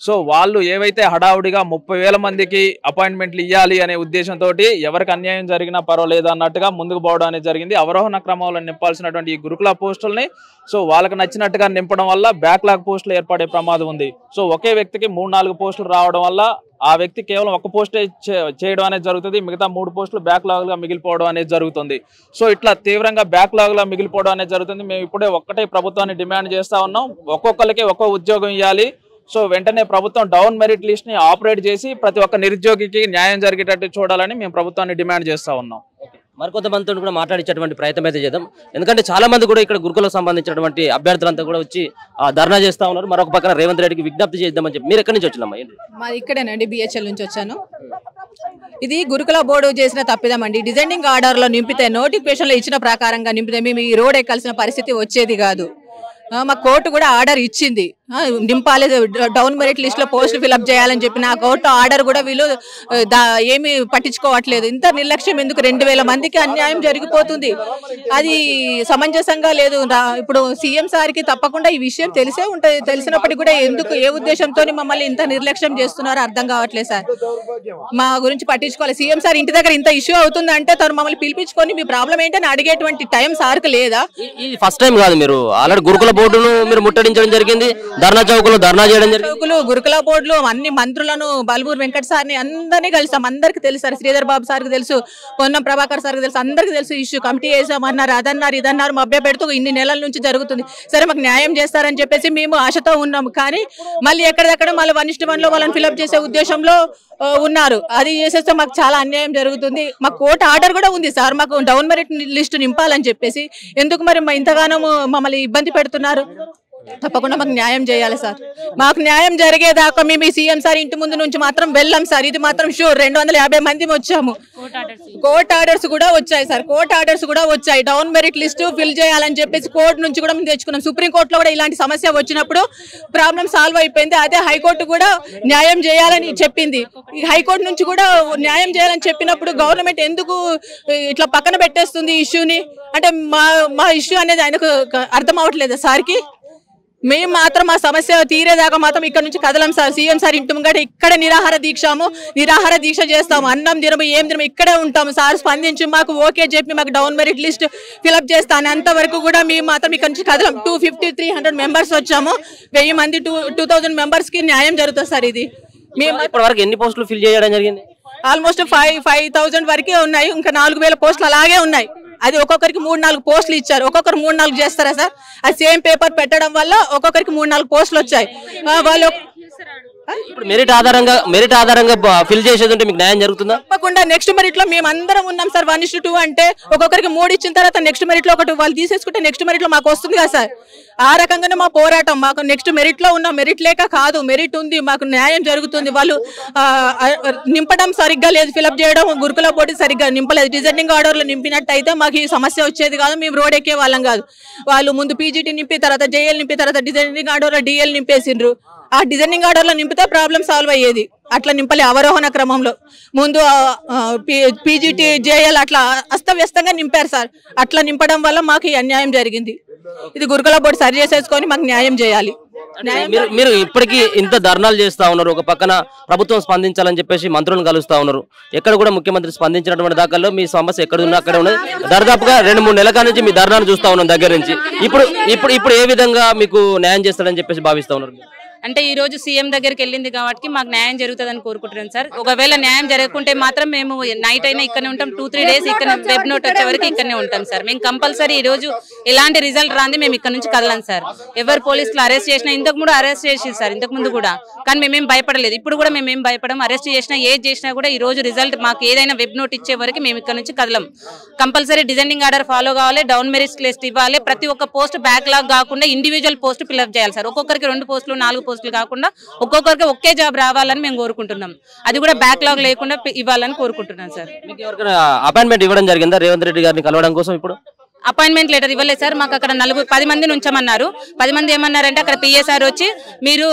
S7: సో వాళ్ళు ఏవైతే హడావుడిగా 30,000 మందికి అపాయింట్మెంట్లు ఇవ్వాలి అనే ఉద్దేశంతో ఎవరికి అన్యాయం జరిగినా పర్వాలేదు అన్నట్టుగా ముందుకు పోవడం అనేది జరిగింది. అవరోహణ క్రమంలో నింపాల్సినటువంటి ఈ గురుకుల పోస్టుల్ని సో వాళ్ళకి నచ్చినట్టుగా నింపడం వల్ల బ్యాక్లాగ్ పోస్టులు ఏర్పడే ప్రమాదం ఉంది. సో ఒకే వ్యక్తికి 3-4 పోస్టులు రావడం వల్ల ఆ వ్యక్తి కేవలం ఒక పోస్టే చేయడం అనేది జరుగుతుంది, మిగతా 3 పోస్టులు బ్యాక్లాగ్గా మిగిలిపోవడం అనేది జరుగుతుంది. సో ఇట్లా తీవ్రంగా బ్యాక్లాగ్లా మిగిలిపోవడం అనేది జరుగుతుంది. మేము ఇప్పుడే ఒక్కటే ప్రభుత్వాన్ని డిమాండ్ చేస్తూ ఉన్నాం, ఒక్కొక్కరికి ఒక్కో ఉద్యోగం ఇవ్వాలి. సో వెంటనే ప్రభుత్వం డౌన్ మెరిట్ లిస్ట్ని ఆపరేట్ చేసి ప్రతి ఒక్క నిరుద్యోగికి న్యాయం జరిగేటట్టు చూడాలని మేము ప్రభుత్వాన్ని డిమాండ్ చేస్తూ ఉన్నాం.
S1: మరికొంతమందితో కూడా మాట్లాడించేటువంటి ప్రయత్నం అయితే చేద్దాం. ఎందుకంటే చాలా మంది కూడా ఇక్కడ గురుకులకు సంబంధించినటువంటి అభ్యర్థులంతా కూడా వచ్చి ధర్నా చేస్తా ఉన్నారు. మరొక పక్కన రేవంత్ రెడ్డికి విజ్ఞప్తి చేద్దామని చెప్పి. మీరు ఎక్కడి నుంచి వచ్చినమ్మా?
S8: మాది ఇక్కడేనండి, బిహెచ్ఎల్ నుంచి వచ్చాను. ఇది గురుకుల బోర్డు చేసిన తప్పిదం అండి. డిజైనింగ్ ఆర్డర్లో నింపితే, నోటిఫికేషన్లో ఇచ్చిన ప్రకారంగా నింపితే మేము ఈ రోడ్ ఎక్కాల్సిన పరిస్థితి వచ్చేది కాదు. మా కోర్టు కూడా ఆర్డర్ ఇచ్చింది, నింపాలి, డౌన్ మెరిట్ లిస్ట్ లో పోస్టులు ఫిల్అప్ చేయాలని చెప్పి. నా కోర్టు ఆర్డర్ కూడా వీళ్ళు ఏమి పట్టించుకోవట్లేదు. ఇంత నిర్లక్ష్యం ఎందుకు? 2000 మందికి అన్యాయం జరిగిపోతుంది, అది సమంజసంగా లేదు. ఇప్పుడు సీఎం సార్కి తప్పకుండా ఈ విషయం తెలిసే ఉంటుంది, తెలిసినప్పటికీ కూడా ఎందుకు, ఏ ఉద్దేశంతో మమ్మల్ని ఇంత నిర్లక్ష్యం చేస్తున్నారో అర్థం కావట్లేదు సార్. మా గురించి పట్టించుకోవాలి. సీఎం సార్ ఇంటి దగ్గర ఇంత ఇష్యూ అవుతుందంటే తను మమ్మల్ని పిలిపించుకొని మీ ప్రాబ్లం ఏంటని అడిగేటువంటి టైం సార్కి లేదా?
S1: ఇది ఫస్ట్ టైం కాదు, మీరు ఆల్రెడీ గురుకుల బోర్డును మీరు ముట్టడించడం జరిగింది, ధర్నా చౌకులు ధర్నా చేయడం జరిగింది.
S8: గురుకుల బోర్డులు అన్ని మంత్రులను, బల్బూర్ వెంకట సార్ని అందరినీ కలిసాం. అందరికి తెలుసు సార్, శ్రీధర్ బాబు సార్కి తెలుసు, పొన్నం ప్రభాకర్ సార్కి తెలుసు, అందరికి తెలుసు. ఇష్యూ కమిటీ వేసామన్నారు, అదన్నారు ఇదన్నారు, మభ్య పెడుతూ ఇన్ని నెలల నుంచి జరుగుతుంది. సరే మాకు న్యాయం చేస్తారని చెప్పేసి మేము ఆశతో ఉన్నాము. కానీ మళ్ళీ ఎక్కడిదక్కడ మళ్ళీ 1:1 లో వాళ్ళని ఫిల్అప్ చేసే ఉద్దేశంలో ఉన్నారు. అది చేసేస్తే మాకు చాలా అన్యాయం జరుగుతుంది. మాకు కోర్టు ఆర్డర్ కూడా ఉంది సార్, మాకు డౌన్ మెరిట్ లిస్ట్ నింపాలని చెప్పేసి. ఎందుకు మరి ఇంతగానో మమ్మల్ని ఇబ్బంది పెడుతున్నారు? తప్పకుండా మాకు న్యాయం చేయాలి సార్. మాకు న్యాయం జరిగేదాకా మేము ఈ సీఎం సార్ ఇంటి ముందు నుంచి మాత్రం వెళ్ళాం సార్. ఇది మాత్రం షూర్. 250 మంది వచ్చాము. కోర్ట్ ఆర్డర్స్ కూడా వచ్చాయి సార్, కోర్ట్ ఆర్డర్స్ కూడా వచ్చాయి. డౌన్ మెరిట్ లిస్ట్ ఫిల్ చేయాలని చెప్పేసి కోర్టు నుంచి కూడా మేము తెచ్చుకున్నాం. సుప్రీంకోర్టులో కూడా ఇలాంటి సమస్య వచ్చినప్పుడు ప్రాబ్లం సాల్వ్ అయిపోయింది. అదే హైకోర్టు కూడా న్యాయం చేయాలని చెప్పింది. ఈ హైకోర్టు నుంచి కూడా న్యాయం చేయాలని చెప్పినప్పుడు గవర్నమెంట్ ఎందుకు ఇట్లా పక్కన పెట్టేస్తుంది ఇష్యూని? అంటే మా ఇష్యూ అనేది ఆయనకు అర్థం అవ్వట్లేదు సార్కి. మేము మాత్రం మా సమస్య తీరేదాకా మాత్రం ఇక్కడ నుంచి కదలం సార్. సీఎం సార్ ఇంటి ముంగట ఇక్కడ నిరాహార దీక్ష చేస్తాము. అన్నం తినము, ఏం తినము, ఇక్కడే ఉంటాము. సార్ స్పందించి మాకు ఓకే చెప్పి మాకు డౌన్ మెరిట్ లిస్ట్ ఫిల్అప్ చేస్తాను. అంతవరకు కూడా మేము మాత్రం ఇక్కడ నుంచి కదలం. 250-300 మెంబర్స్ వచ్చాము. 1000 మంది 2000 మెంబర్స్ కి న్యాయం జరుగుతుంది సార్. ఇది మేము
S1: ఇప్పటి వరకు ఎన్ని పోస్టులు ఫిల్ చేయడం జరిగింది?
S8: ఆల్మోస్ట్ 5,000 వరకే ఉన్నాయి. ఇంకా 4,000 పోస్టులు అలాగే ఉన్నాయి. అది ఒక్కొక్కరికి 3-4 పోస్టులు ఇచ్చారు. ఒక్కొక్కరు 3-4 చేస్తారా సార్? అది సేమ్ పేపర్ పెట్టడం వల్ల ఒక్కొక్కరికి 3-4 పోస్టులు వచ్చాయి. వాళ్ళు
S1: ఇప్పుడు మెరిట్ ఆధారంగా ఫిల్ చేసేది ఉంటే మీకు న్యాయం జరుగుతుందా?
S8: తప్పకుండా నెక్స్ట్ మెరిట్ లో మేము అందరం ఉన్నాం సార్. 1:2 అంటే ఒక్కొక్కరికి 3 ఇచ్చిన తర్వాత నెక్స్ట్ మెరిట్ లో ఒకటి వాళ్ళు తీసేసుకుంటే నెక్స్ట్ మెరిట్ లో మాకు వస్తుంది కదా సార్. ఆ రకంగానే మా పోరాటం. మాకు నెక్స్ట్ మెరిట్ లో ఉన్న మెరిట్ లేక కాదు, మెరిట్ ఉంది, మాకు న్యాయం జరుగుతుంది. వాళ్ళు నింపడం సరిగ్గా లేదు, ఫిలప్ చేయడం గురుకుల బోర్డు సరిగ్గా నింపలేదు. డిజైనింగ్ ఆర్డర్లు నింపినట్టయితే మాకు ఈ సమస్య వచ్చేది కాదు, మేము రోడ్ ఎక్కే వాళ్ళం కాదు. వాళ్ళు ముందు పీజీటీ నింపి తర్వాత జేఎల్ నింపి తర్వాత డిజైనింగ్ ఆర్డర్లో డిఎల్ నింపేసిండ్రు. ఆ డిజైనింగ్ ఆర్డర్లో నింపితే ప్రాబ్లం సాల్వ్ అయ్యేది. అట్లా నింపలే. అవరోహణ క్రమంలో ముందు పీజీటీ జేఎల్ అట్లా అస్తవ్యస్తంగా నింపారు సార్. అట్లా నింపడం వల్ల మాకు ఈ అన్యాయం జరిగింది. ఇది గురుకుల బోర్డు సరి చేసేసుకొని మాకు న్యాయం చేయాలి.
S1: మీరు ఇప్పటికీ ఇంత ధర్నాలు చేస్తా ఉన్నారు, ఒక పక్కన ప్రభుత్వం స్పందించాలని చెప్పేసి మంత్రులను కలుస్తా ఉన్నారు. ఎక్కడ కూడా ముఖ్యమంత్రి స్పందించినటువంటి దాఖల్లో మీ సమస్య ఎక్కడ ఉన్నా అక్కడ ఉన్నది. దాదాపుగా 2-3 నెలల నుంచి మీ ధర్నాను చూస్తా ఉన్నాం దగ్గర నుంచి. ఇప్పుడు ఏ విధంగా మీకు న్యాయం చేస్తాడని చెప్పేసి భావిస్తా ఉన్నారు?
S9: అంటే ఈ రోజు సీఎం దగ్గరికి వెళ్ళింది కాబట్టి మాకు న్యాయం జరుగుతుందని కోరుకుంటున్నాం సార్. ఒకవేళ న్యాయం జరగకుంటే మాత్రం మేము నైట్ అయినా ఇక్కడనే ఉంటాం, 2-3 డేస్ ఇక్కడ వెబ్ నోట్ వచ్చే వరకు ఇక్కడనే ఉంటాం సార్. మేము కంపల్సరీ ఈ రోజు ఎలాంటి రిజల్ట్ రాంది మేము ఇక్కడ నుంచి కదలం సార్. ఎవరు పోలీసులు అరెస్ట్ చేసినా, ఇంతకు ముందు అరెస్ట్ చేసి సార్, ఇంతకు ముందు కూడా, కానీ మేమేం భయపడలేదు. ఇప్పుడు కూడా మేమేం భయపడం. అరెస్ట్ చేసినా ఏది చేసినా కూడా ఈ రోజు రిజల్ట్ మాకు ఏదైనా వెబ్ నోట్ ఇచ్చే వరకు మేము ఇక్కడ నుంచి కదలం. కంపల్సరీ డిజైనింగ్ ఆర్డర్ ఫాలో కావాలి, డౌన్ మెరిట్ లిస్ట్ ఇవ్వాలి. ప్రతి ఒక్క పోస్ట్ బ్యాక్లాగ్ కాకుండా ఇండివిజువల్ పోస్ట్ ఫిల్అప్ చేయాలి సార్. ఒక్కొక్కరికి 2 పోస్టులు 4 పోస్టులు కాకుండా ఒక్కొక్కరికి ఒకే జాబ్ రావాలని మేము కోరుకుంటున్నాం. అది కూడా బ్యాక్లాగ్ లేకుండా ఇవ్వాలని కోరుకుంటున్నాం సార్.
S1: మీకు ఎవరికైనా అపాయింట్మెంట్ ఇవ్వడం జరిగిందా రేవంత్ రెడ్డి గారిని కలవడం కోసం? ఇప్పుడు
S9: అపాయింట్మెంట్ లెటర్ ఇవ్వలేదు సార్. మాకు అక్కడ 10 మందిని ఉంచమన్నారు. 10 మంది ఏమన్నారంటే అక్కడ పిఎస్ఆర్ వచ్చి మీరు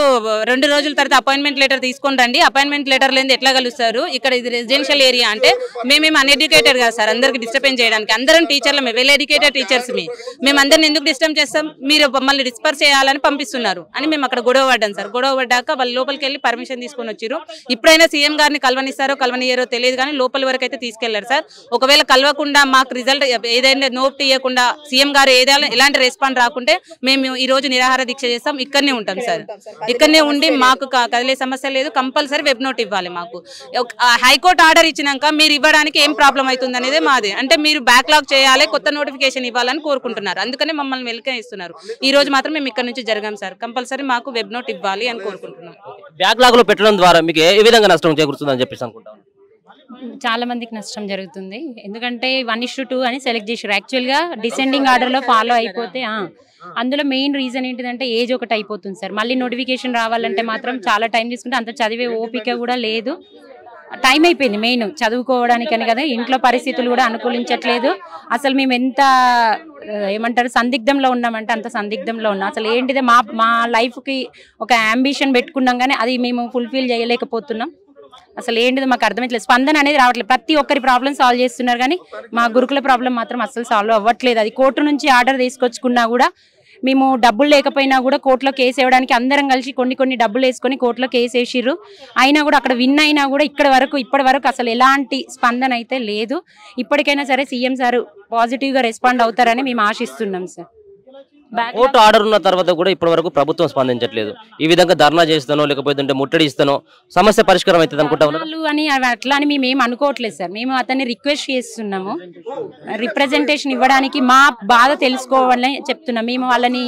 S9: 2 రోజుల తర్వాత అపాయింట్మెంట్ లెటర్ తీసుకొని రండి, అపాయింట్మెంట్ లెటర్ లేని ఎట్లా కలుస్తారు, ఇక్కడ ఇది రెసిడెన్షియల్ ఏరియా అంటే మేమేం అన్ఎడ్యుకేటెడ్ కదా సార్, అందరికి డిస్టర్బెన్స్ చేయడానికి. అందరం టీచర్లు, వెల్ ఎడ్యుకేటెడ్ టీచర్స్ మేము అందరిని ఎందుకు డిస్టర్బ్ చేస్తాం, మీరు మళ్ళీ డిస్పర్స్ చేయాలని పంపిస్తున్నారు అని మేము అక్కడ గొడవ పడ్డాం సార్. గొడవ పడ్డాక వాళ్ళు లోపలికి వెళ్ళి పర్మిషన్ తీసుకొని వచ్చారు. ఇప్పుడైనా సీఎం గారిని కలవనిస్తారో కలవనియ్యారో తెలియదు కానీ లోపలి వరకు అయితే తీసుకెళ్లారు సార్. ఒకవేళ కలవకుండా మాకు రిజల్ట్ ఏదైనా నోట్ ఇవ్వకుండా సీఎం గారు ఎలాంటి రెస్పాన్స్ రాకుంటే మేము ఈ రోజు నిరాహార దీక్ష చేస్తాం. ఇక్కడనే ఉంటాం సార్. ఇక్కడనే ఉండి మాకు కదిలే సమస్య లేదు. కంపల్సరీ వెబ్ నోట్ ఇవ్వాలి మాకు. హైకోర్టు ఆర్డర్ ఇచ్చినాక మీరు ఇవ్వడానికి ఏం ప్రాబ్లం అవుతుంది అనేది మాది. అంటే మీరు బ్యాక్లాగ్ చేయాలి, కొత్త నోటిఫికేషన్ ఇవ్వాలని కోరుకుంటున్నారు. అందుకనే మమ్మల్ని వెల్కమ్ ఇస్తున్నారు. ఈ రోజు మాత్రం మేము ఇక్కడ నుంచి జరగాం సార్. కంపల్సరీ మాకు వెబ్ నోట్ ఇవ్వాలి అని కోరుకుంటున్నాం.
S1: బ్యాక్లాగ్ లో పెట్టడం ద్వారా మీకు ఏ విధంగా నష్టం చేకూరుతుందని చెప్పేసి అనుకుంటాను.
S10: చాలా మందికి నష్టం జరుగుతుంది. ఎందుకంటే 1:2 అని సెలెక్ట్ చేశారు. యాక్చువల్గా డిసెండింగ్ ఆర్డర్లో ఫాలో అయిపోతే అందులో మెయిన్ రీజన్ ఏంటిదంటే ఏజ్ ఒకటి అయిపోతుంది సార్. మళ్ళీ నోటిఫికేషన్ రావాలంటే మాత్రం చాలా టైం తీసుకుంటే అంత చదివే ఓపిక కూడా లేదు. టైం అయిపోయింది మెయిన్ చదువుకోవడానికని కదా. ఇంట్లో పరిస్థితులు కూడా అనుకూలించట్లేదు. అసలు మేము ఎంత ఏమంటారు సందిగ్ధంలో ఉన్నామంటే అంత సందిగ్ధంలో ఉన్నాం. అసలు ఏంటిదే మా లైఫ్కి ఒక అంబిషన్ పెట్టుకున్నాం కానీ అది మేము ఫుల్ఫిల్ చేయలేకపోతున్నాం. అసలు ఏంటిది మాకు అర్థమవుతలేదు. స్పందన అనేది రావట్లేదు. ప్రతి ఒక్కరి ప్రాబ్లం సాల్వ్ చేస్తున్నారు కానీ మా గురుకుల ప్రాబ్లం మాత్రం అసలు సాల్వ్ అవ్వట్లేదు. అది కోర్టు నుంచి ఆర్డర్ తీసుకొచ్చుకున్నా కూడా మేము డబ్బులు లేకపోయినా కూడా కోర్టులో కేసు వేయడానికి అందరం కలిసి కొన్ని డబ్బులు వేసుకొని కోర్టులో కేసు వేసిర్రు. అయినా కూడా అక్కడ విన్ అయినా కూడా ఇప్పటి వరకు అసలు ఎలాంటి స్పందన అయితే లేదు. ఇప్పటికైనా సరే సీఎం సార్ పాజిటివ్గా రెస్పాండ్ అవుతారని మేము ఆశిస్తున్నాం సార్.
S1: కోర్టు ఆర్డర్ ఉన్న తర్వాత కూడా ఇప్పటి వరకు ప్రభుత్వం స్పందించట్లేదు. ఈ విధంగా ధర్నా చేస్తానో లేకపోతే ముట్టడి ఇస్తానో సమస్య పరిష్కారం అవుతుంది అనుకుంటా
S10: అని అట్లా అని మేము ఏం అనుకోవట్లేదు సార్. మేము అతన్ని రిక్వెస్ట్ చేస్తున్నాము రిప్రజెంటేషన్ ఇవ్వడానికి, మా బాధ తెలుసుకోవాలని చెప్తున్నాం. మేము వాళ్ళని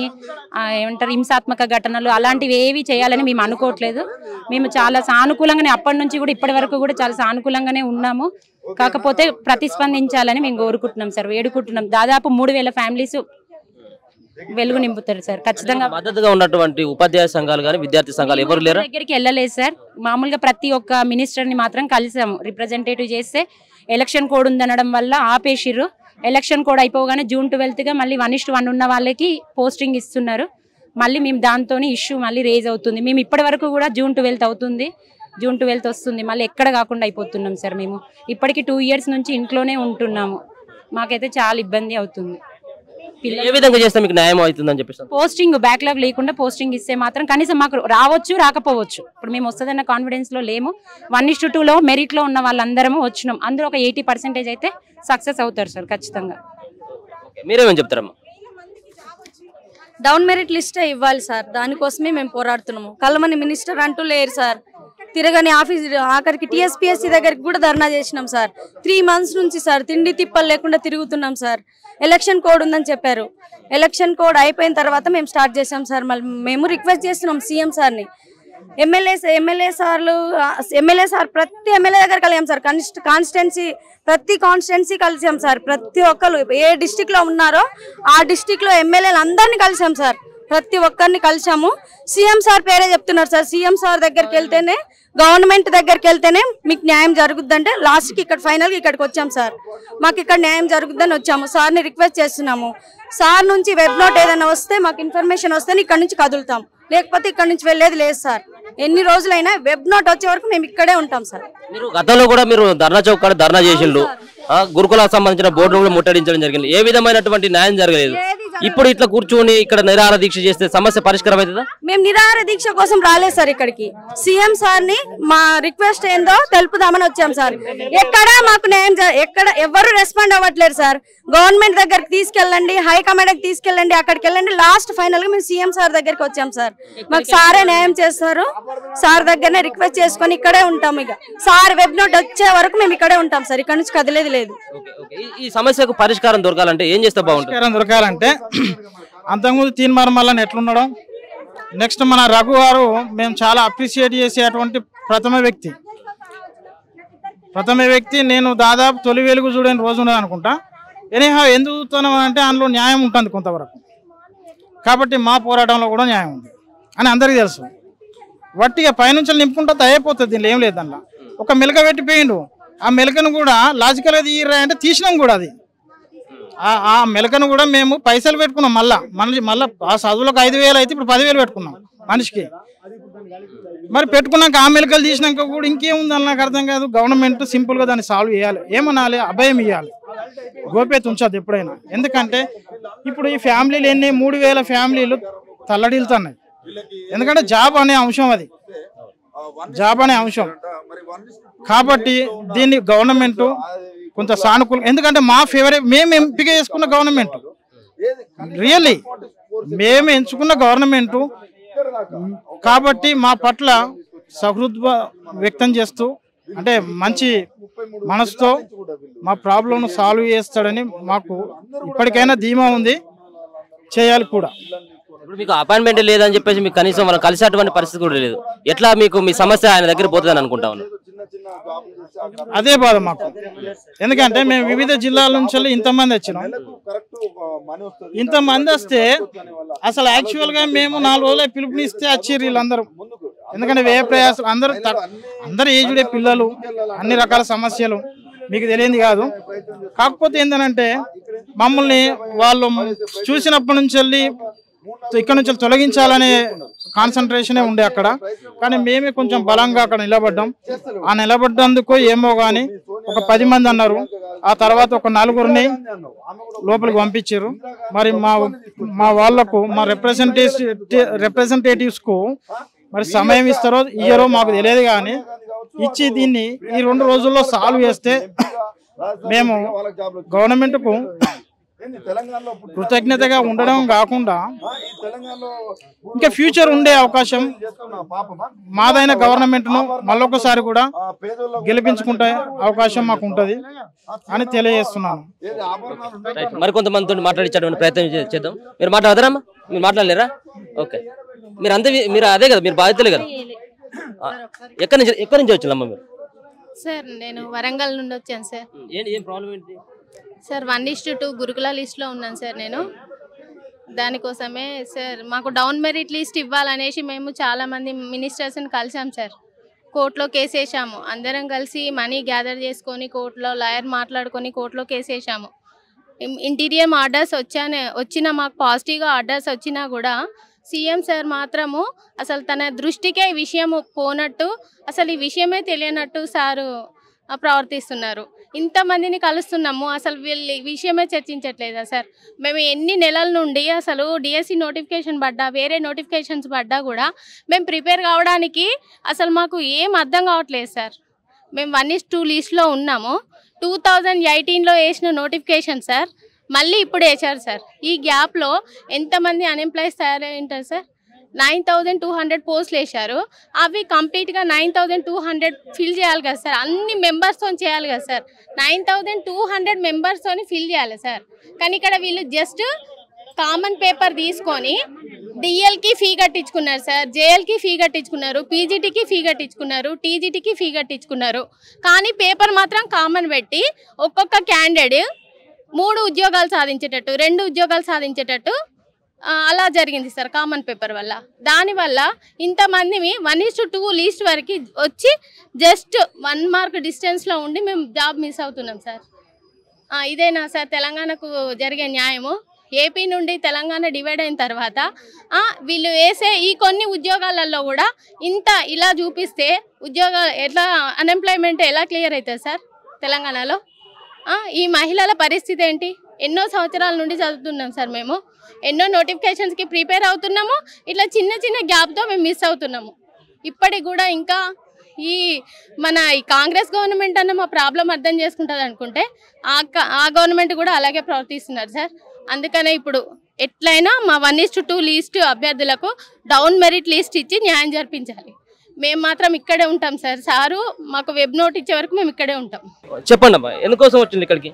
S10: ఏమంటారు హింసాత్మక ఘటనలు అలాంటివి ఏవి చేయాలని మేము అనుకోవట్లేదు. మేము చాలా సానుకూలంగానే అప్పటి నుంచి కూడా ఇప్పటి వరకు కూడా చాలా సానుకూలంగానే ఉన్నాము. కాకపోతే ప్రతిస్పందించాలని మేము కోరుకుంటున్నాం సార్, వేడుకుంటున్నాం. దాదాపు 3,000 ఫ్యామిలీస్ వెలుగు నింపుతారు సార్. ఖచ్చితంగా
S1: మద్దతుగా ఉన్నటువంటి ఉపాధ్యాయ సంఘాలు కానీ విద్యార్థి సంఘాలు ఎవరు లేరు
S10: దగ్గరికి వెళ్ళలేదు సార్. మామూలుగా ప్రతి ఒక్క మినిస్టర్ని మాత్రం కలిసాము, రిప్రజెంటేటివ్ చేస్తే ఎలక్షన్ కోడ్ ఉందనడం వల్ల ఆపేసిర్రు. ఎలక్షన్ కోడ్ అయిపోగానే June 12గా మళ్ళీ 1:1 ఉన్న వాళ్ళకి పోస్టింగ్ ఇస్తున్నారు. మళ్ళీ మేము దాంతో ఇష్యూ మళ్ళీ రేజ్ అవుతుంది. మేము ఇప్పటి వరకు కూడా June 12 అవుతుంది, June 12 వస్తుంది, మళ్ళీ ఎక్కడ కాకుండా అయిపోతున్నాం సార్. మేము ఇప్పటికి 2 years నుంచి ఇంట్లోనే ఉంటున్నాము. మాకైతే చాలా ఇబ్బంది అవుతుంది.
S1: ఏ విధంగా చేస్తే మీకు న్యాయం అవుతుందని చెప్పేసి
S10: పోస్టింగ్ బ్యాక్లాగ్ లేకుండా పోస్టింగ్ ఇస్తే మాత్రం కనీసం మాకు రావచ్చు రాకపోవచ్చు. ఇప్పుడు మేము వస్తుందన్న కాన్ఫిడెన్స్ లో లేము. 1:2లో మెరిట్ లో ఉన్న వాళ్ళందరము వచ్చినాం. అందులో ఒక 80% అయితే సక్సెస్ అవుతారు సార్ ఖచ్చితంగా.
S1: మీరేమని చెప్తారమ్మా?
S11: డౌన్ మెరిట్ లిస్టే ఇవ్వాలి సార్. దానికోసమే మేము పోరాడుతున్నాము. కలమని మినిస్టర్ అంటూ లేరు సార్. తిరగని ఆఫీస్ ఆఖరికి టీఎస్పీఎస్సీ దగ్గరికి కూడా ధర్నా చేసినాం సార్. 3 months నుంచి సార్ తిండి తిప్పలు లేకుండా తిరుగుతున్నాం సార్. ఎలక్షన్ కోడ్ ఉందని చెప్పారు. ఎలక్షన్ కోడ్ అయిపోయిన తర్వాత మేము స్టార్ట్ చేసాం సార్. మళ్ళీ మేము రిక్వెస్ట్ చేస్తున్నాం సీఎం సార్ని. ఎమ్మెల్యే సార్ ప్రతి ఎమ్మెల్యే దగ్గర కలిసాం సార్. ప్రతి కాన్స్టిట్యున్సీ కలిసాం సార్. ప్రతి ఒక్కరు ఏ డిస్టిక్ లో ఉన్నారో ఆ డిస్టిక్ లో ఎమ్మెల్యేలు అందరినీ కలిసాం సార్. ప్రతి ఒక్కరిని కలిసాము. సీఎం సార్ పేరే చెప్తున్నారు సార్. సీఎం సార్ దగ్గరికి వెళ్తేనే, గవర్నమెంట్ దగ్గరికి వెళ్తేనే మీకు న్యాయం జరుగుద్దంటే లాస్ట్కి ఇక్కడ ఫైనల్గా ఇక్కడికి వచ్చాం సార్. మాకు ఇక్కడ న్యాయం జరుగుద్దని వచ్చాము. సార్ని రిక్వెస్ట్ చేస్తున్నాము. సార్ నుంచి వెబ్ నోట్ ఏదైనా వస్తే మాకు ఇన్ఫర్మేషన్ వస్తే ఇక్కడ నుంచి కదులుతాం, లేకపోతే ఇక్కడ నుంచి వెళ్ళేది లేదు సార్. ఎన్ని రోజులైనా వెబ్ నోట్ వచ్చే వరకు మేము ఇక్కడే ఉంటాం సార్.
S1: మీరు గతంలో కూడా మీరు ధర్నా చౌక్ కాడ ధర్నా చేసిండ్రు, గురుకులకు సంబంధించిన బోర్డును కూడా ముట్టడించడం జరిగింది. ఏ విధమైనటువంటి న్యాయం జరగలేదు. ఇప్పుడు ఇట్లా కూర్చొని ఇక్కడ నిరాహార దీక్ష చేస్తే సమస్య పరిష్కారం అవుతుందా?
S11: మేము నిరాహార దీక్ష కోసం రాలేదు సార్. ఇక్కడికి సీఎం సార్ని మా రిక్వెస్ట్ ఏందో తెలుపుదామని వచ్చాం సార్. ఎక్కడ మాకు న్యాయం ఎక్కడ ఎవరు రెస్పాండ్ అవ్వట్లేదు సార్. గవర్నమెంట్ దగ్గరికి తీసుకెళ్ళండి, హైకమాండ్కి తీసుకెళ్ళండి, అక్కడికి వెళ్ళండి. లాస్ట్ ఫైనల్ గా మేము సీఎం సార్ దగ్గరికి వచ్చాం సార్. మాకు సారే న్యాయం చేస్తారు. సార్ దగ్గరనే రిక్వెస్ట్ చేసుకొని ఇక్కడే ఉంటాం. ఇక సార్ వెబ్ నోట్ వచ్చే వరకు మేము ఇక్కడే ఉంటాం సార్. ఇక్కడ నుంచి కదిలేదు లేదు.
S1: ఈ సమస్యకు పరిష్కారం దొరకాలంటే ఏం చేస్తే బాగుంటుంది?
S12: పరిష్కారం దొరకాలంటే అంతకుముందు తీన్మార్ మల్లన్ ఎట్లుండడం, నెక్స్ట్ మన రఘు గారు మేము చాలా అప్రిషియేట్ చేసేటువంటి ప్రథమ వ్యక్తి. నేను దాదాపు తొలి వెలుగు చూడని రోజు ఉన్నది అనుకుంటా. ఎనీహా ఎందుకు చూస్తున్నాం అంటే అందులో న్యాయం ఉంటుంది కొంతవరకు. కాబట్టి మా పోరాటంలో కూడా న్యాయం ఉంది అని అందరికీ తెలుసు. వట్టిగా పైనుంచి నింపుకుంటే అయిపోతుంది. దీనిలో ఏం లేదు. దానిలో ఒక మెలక పెట్టిపోయిండు. ఆ మెలకను కూడా లాజికల్గా తీయరా అంటే తీసినాం కూడా. అది ఆ మెలకను కూడా మేము పైసలు పెట్టుకున్నాం. మళ్ళీ ఆ చదువులకు 5,000 అయితే ఇప్పుడు 10,000 పెట్టుకున్నాం మనిషికి. మరి పెట్టుకున్నాక ఆ మెలకలు తీసినాక కూడా ఇంకేముంది అని నాకు అర్థం కాదు. గవర్నమెంట్ సింపుల్గా దాన్ని సాల్వ్ చేయాలి. ఏమనాలి, అభయం ఇవ్వాలి, గోప్యత ఉంచదు ఎప్పుడైనా. ఎందుకంటే ఇప్పుడు ఈ ఫ్యామిలీలు 3,000 ఫ్యామిలీలు తల్లడిల్తున్నాయి. ఎందుకంటే జాబ్ అనే అంశం కాబట్టి దీన్ని గవర్నమెంట్ కొంత సానుకూలం. ఎందుకంటే మా ఫేవరెట్ మేము ఎంపిక చేసుకున్న గవర్నమెంట్, రియల్లీ మేము ఎంచుకున్న గవర్నమెంట్ కాబట్టి మా పట్ల సహృద్భ వ్యక్తం చేస్తూ, అంటే మంచి మనసుతో మా ప్రాబ్లం సాల్వ్ చేస్తాడని మాకు ఇప్పటికైనా ధీమా ఉంది. చేయాలి కూడా.
S1: ఇప్పుడు మీకు అపాయింట్మెంట్ లేదని చెప్పేసి మీకు కనీసం మనం కలిసేటువంటి పరిస్థితి కూడా లేదు. ఎట్లా మీకు మీ సమస్య ఆయన దగ్గర పోతుందని అనుకుంటా ఉన్నాను.
S12: అదే బాధ మాకు. ఎందుకంటే మేము వివిధ జిల్లాల నుంచి ఇంతమంది వచ్చినాం. ఇంతమంది వస్తే అసలు యాక్చువల్గా మేము 4 రోజులే పిలుపునిస్తే వచ్చారు వీళ్ళందరూ. ఎందుకంటే వ్యయ ప్రయాసం అందరూ ఏజుడే పిల్లలు, అన్ని రకాల సమస్యలు మీకు తెలియంది కాదు. కాకపోతే ఏంటంటే మమ్మల్ని వాళ్ళు చూసినప్పటి నుంచి వెళ్ళి ఇక్కడ నుంచి తొలగించాలనే కాన్సన్ట్రేషనే ఉండే అక్కడ. కానీ మేమే కొంచెం బలంగా అక్కడ నిలబడ్డాం. ఆ నిలబడ్డందుకు ఏమో కానీ ఒక 10 మంది అన్నారు. ఆ తర్వాత ఒక 4గురిని లోపలికి పంపించారు. మరి మా వాళ్లకు, మా రిప్రజెంటేటివ్స్కు మరి సమయం ఇస్తారో ఇయ్యరో మాకు తెలియదు. కానీ ఇచ్చి దీన్ని ఈ 2 రోజుల్లో సాల్వ్ చేస్తే మేము గవర్నమెంట్కు కృతజ్ఞతగా ఉండడం కాకుండా ఇంకా ఫ్యూచర్ ఉండే అవకాశం మాదైన గవర్నమెంట్ను మళ్ళొకసారి కూడా గెలిపించుకుంటే అవకాశం మాకు ఉంటుంది అని తెలియజేస్తున్నాను.
S1: మరి కొంతమందితో మాట్లాడించేటువంటి ప్రయత్నం చేద్దాం. మీరు మాట్లాడతారమ్మా? మీరు మాట్లాడలేరా? ఓకే, మీరు అదే కదా, మీరు బాధితులే కదా. ఎక్కడి నుంచి వచ్చారమ్మా మీరు?
S13: సార్ నేను వరంగల్ నుండి వచ్చాను సార్.
S1: ఏం ప్రాబ్లం ఏంటి
S13: సార్? 1:2 గురుకుల లిస్ట్లో ఉన్నాను సార్ నేను. దానికోసమే సార్ మాకు డౌన్ మెరిట్ లిస్ట్ ఇవ్వాలనేసి మేము చాలామంది మినిస్టర్స్ని కలిసాం సార్. కోర్టులో కేసు వేసాము. అందరం కలిసి మనీ గ్యాదర్ చేసుకొని కోర్టులో లాయర్ మాట్లాడుకొని కోర్టులో కేసు వేసాము. ఇంటీరియర్ ఆర్డర్స్ వచ్చిన మాకు పాజిటివ్గా ఆర్డర్స్ వచ్చినా కూడా సీఎం సార్ మాత్రము అసలు తన దృష్టికే ఈ విషయం పోనట్టు, అసలు ఈ విషయమే తెలియనట్టు సారు ప్రవర్తిస్తున్నారు. ఇంతమందిని కలుస్తున్నాము, అసలు వీళ్ళు విషయమే చర్చించట్లేదా సార్? మేము ఎన్ని నెలల నుండి అసలు డిఎస్సి నోటిఫికేషన్ పడ్డా, వేరే నోటిఫికేషన్స్ పడ్డా కూడా మేము ప్రిపేర్ కావడానికి అసలు మాకు ఏం అర్థం కావట్లేదు సార్. మేము 1:2 లిస్ట్లో ఉన్నాము. 2018లో వేసిన నోటిఫికేషన్ సార్, మళ్ళీ ఇప్పుడు వేసారు సార్. ఈ గ్యాప్లో ఎంతమంది అన్ఎంప్లాయీస్ తయారై ఉంటారు సార్? 9,200 పోస్టులు వేశారు. అవి కంప్లీట్గా 9,200 ఫిల్ చేయాలి కదా సార్, అన్ని మెంబర్స్తో చేయాలి కదా సార్. 9,200 మెంబర్స్తో ఫిల్ చేయాలి సార్. కానీ ఇక్కడ వీళ్ళు జస్ట్ కామన్ పేపర్ తీసుకొని డిఎల్కి ఫీ కట్టించుకున్నారు సార్, జేఎల్కి ఫీ కట్టించుకున్నారు, పీజీటీకి ఫీ కట్టించుకున్నారు, టీజీటీకి ఫీ కట్టించుకున్నారు. కానీ పేపర్ మాత్రం కామన్ పెట్టి ఒక్కొక్క క్యాండిడేట్ 3 ఉద్యోగాలు సాధించేటట్టు, 2 ఉద్యోగాలు సాధించేటట్టు అలా జరిగింది సార్ కామన్ పేపర్ వల్ల. దానివల్ల ఇంతమంది 1:2 లీస్ట్ వరకు వచ్చి జస్ట్ 1 మార్క్ డిస్టెన్స్లో ఉండి మేము జాబ్ మిస్ అవుతున్నాం సార్. ఇదేనా సార్ తెలంగాణకు జరిగే న్యాయము? ఏపీ నుండి తెలంగాణ డివైడ్ అయిన తర్వాత వీళ్ళు వేసే ఈ కొన్ని ఉద్యోగాలలో కూడా ఇలా చూపిస్తే ఉద్యోగాలు ఎట్లా, అన్ఎంప్లాయ్మెంట్ ఎలా క్లియర్ అవుతుంది సార్ తెలంగాణలో? ఈ మహిళల పరిస్థితి ఏంటి? ఎన్నో సంవత్సరాల నుండి చదువుతున్నాం సార్, మేము ఎన్నో నోటిఫికేషన్స్కి ప్రిపేర్ అవుతున్నాము, ఇట్లా చిన్న చిన్న గ్యాప్తో మేము మిస్ అవుతున్నాము. ఇప్పటికి కూడా ఇంకా ఈ కాంగ్రెస్ గవర్నమెంట్ అన్న మా ప్రాబ్లం అర్థం చేసుకుంటుంది అనుకుంటే ఆ గవర్నమెంట్ కూడా అలాగే ప్రవర్తిస్తున్నారు సార్. అందుకనే ఇప్పుడు ఎట్లయినా మా 1:2 లీస్ట్ అభ్యర్థులకు డౌన్ మెరిట్ లిస్ట్ ఇచ్చి న్యాయం జరిపించాలి. మేము మాత్రం ఇక్కడే ఉంటాం సార్. సారు మాకు వెబ్ నోట్ ఇచ్చే వరకు మేము ఇక్కడే ఉంటాం.
S1: చెప్పండి అమ్మా, ఎందుకోసం వచ్చింది ఇక్కడికి?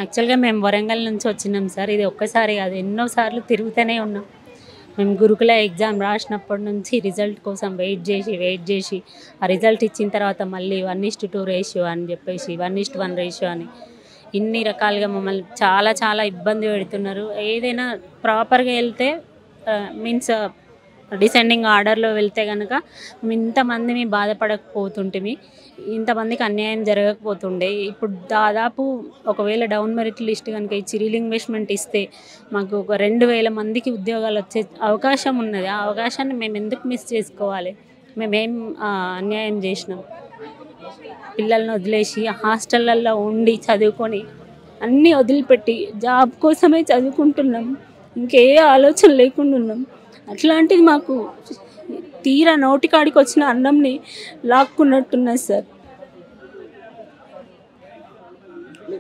S10: యాక్చువల్గా మేము వరంగల్ నుంచి వచ్చినాం సార్. ఇది ఒక్కసారి కాదు, ఎన్నోసార్లు తిరుగుతూనే ఉన్నాం. మేము గురుకుల ఎగ్జామ్ రాసినప్పటి నుంచి రిజల్ట్ కోసం వెయిట్ చేసి ఆ రిజల్ట్ ఇచ్చిన తర్వాత మళ్ళీ 1:2 రేషియో అని చెప్పేసి 1:1 రేషియో అని ఇన్ని రకాలుగా మమ్మల్ని చాలా చాలా ఇబ్బంది పెడుతున్నారు. ఏదైనా ప్రాపర్గా వెళ్తే మీన్స్ డిసెండింగ్ ఆర్డర్లో వెళ్తే కనుక ఇంతమందిని బాధపడకపోతుంటే, ఇంతమందికి అన్యాయం జరగకపోతుండే. ఇప్పుడు దాదాపు ఒకవేళ డౌన్ మెరిట్ లిస్ట్ కనుక ఇచ్చి రీఇన్వెస్ట్మెంట్ ఇస్తే మాకు ఒక 2,000 మందికి ఉద్యోగాలు వచ్చే అవకాశం ఉన్నది. ఆ అవకాశాన్ని మేము ఎందుకు మిస్ చేసుకోవాలి? మేమేం అన్యాయం చేసినాం? పిల్లల్ని వదిలేసి హాస్టళ్ళల్లో ఉండి చదువుకొని అన్నీ వదిలిపెట్టి జాబ్ కోసమే చదువుకుంటున్నాం, ఇంకే ఆలోచన లేకుండా ఉన్నాం. అట్లాంటిది మాకు తీరా నోటికాడికి వచ్చిన అన్నంని లాక్కున్నట్టున్నది సార్.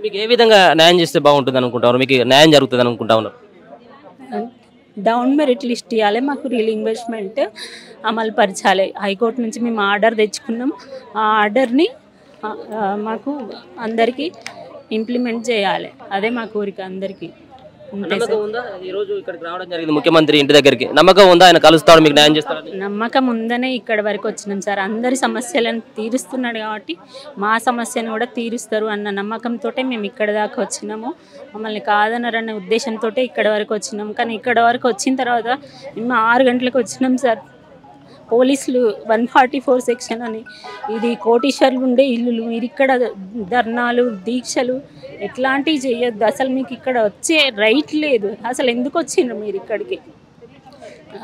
S1: మీకు ఏ విధంగా న్యాయం చేస్తే బాగుంటుంది అనుకుంటారు? మీకు న్యాయం జరుగుతుంది అనుకుంటా ఉన్నారు?
S10: డౌన్ మెరిట్ లిస్ట్ ఇవ్వాలి, మాకు రీఇన్వెస్ట్మెంట్ అమలు పరచాలి. హైకోర్టు నుంచి మేము ఆర్డర్ తెచ్చుకున్నాం. ఆ ఆర్డర్ని మాకు అందరికీ ఇంప్లిమెంట్ చేయాలి. అదే మా కోరిక అందరికీ.
S1: నమ్మకం ఉందా? ఈ రోజు ఇక్కడికి రావడం జరిగింది ముఖ్యమంత్రి ఇంటి దగ్గరికి, నమ్మకం ఉందా ఆయన కలుస్తాడు, మీకు న్యాయం చేస్తాడు?
S10: నమ్మకం ఉందనే ఇక్కడ వరకు వచ్చినాం సార్. అందరి సమస్యలను తీరుస్తున్నాడు కాబట్టి మా సమస్యను కూడా తీరుస్తారు అన్న నమ్మకంతో మేము ఇక్కడ దాకా వచ్చినాము. మమ్మల్ని కాదనరన్న ఉద్దేశంతో ఇక్కడ వరకు వచ్చినాం. కానీ ఇక్కడ వరకు వచ్చిన తర్వాత మేము 6 గంటలకు వచ్చినాం సార్. పోలీసులు 144 సెక్షన్ అని, ఇది కోటీశ్వర్లు ఉండే ఇల్లులు, మీరు ఇక్కడ ధర్నాలు దీక్షలు ఎట్లాంటివి చేయొద్దు, అసలు మీకు ఇక్కడ వచ్చే రైట్ లేదు, అసలు ఎందుకు వచ్చిండ్రు మీరు ఇక్కడికి?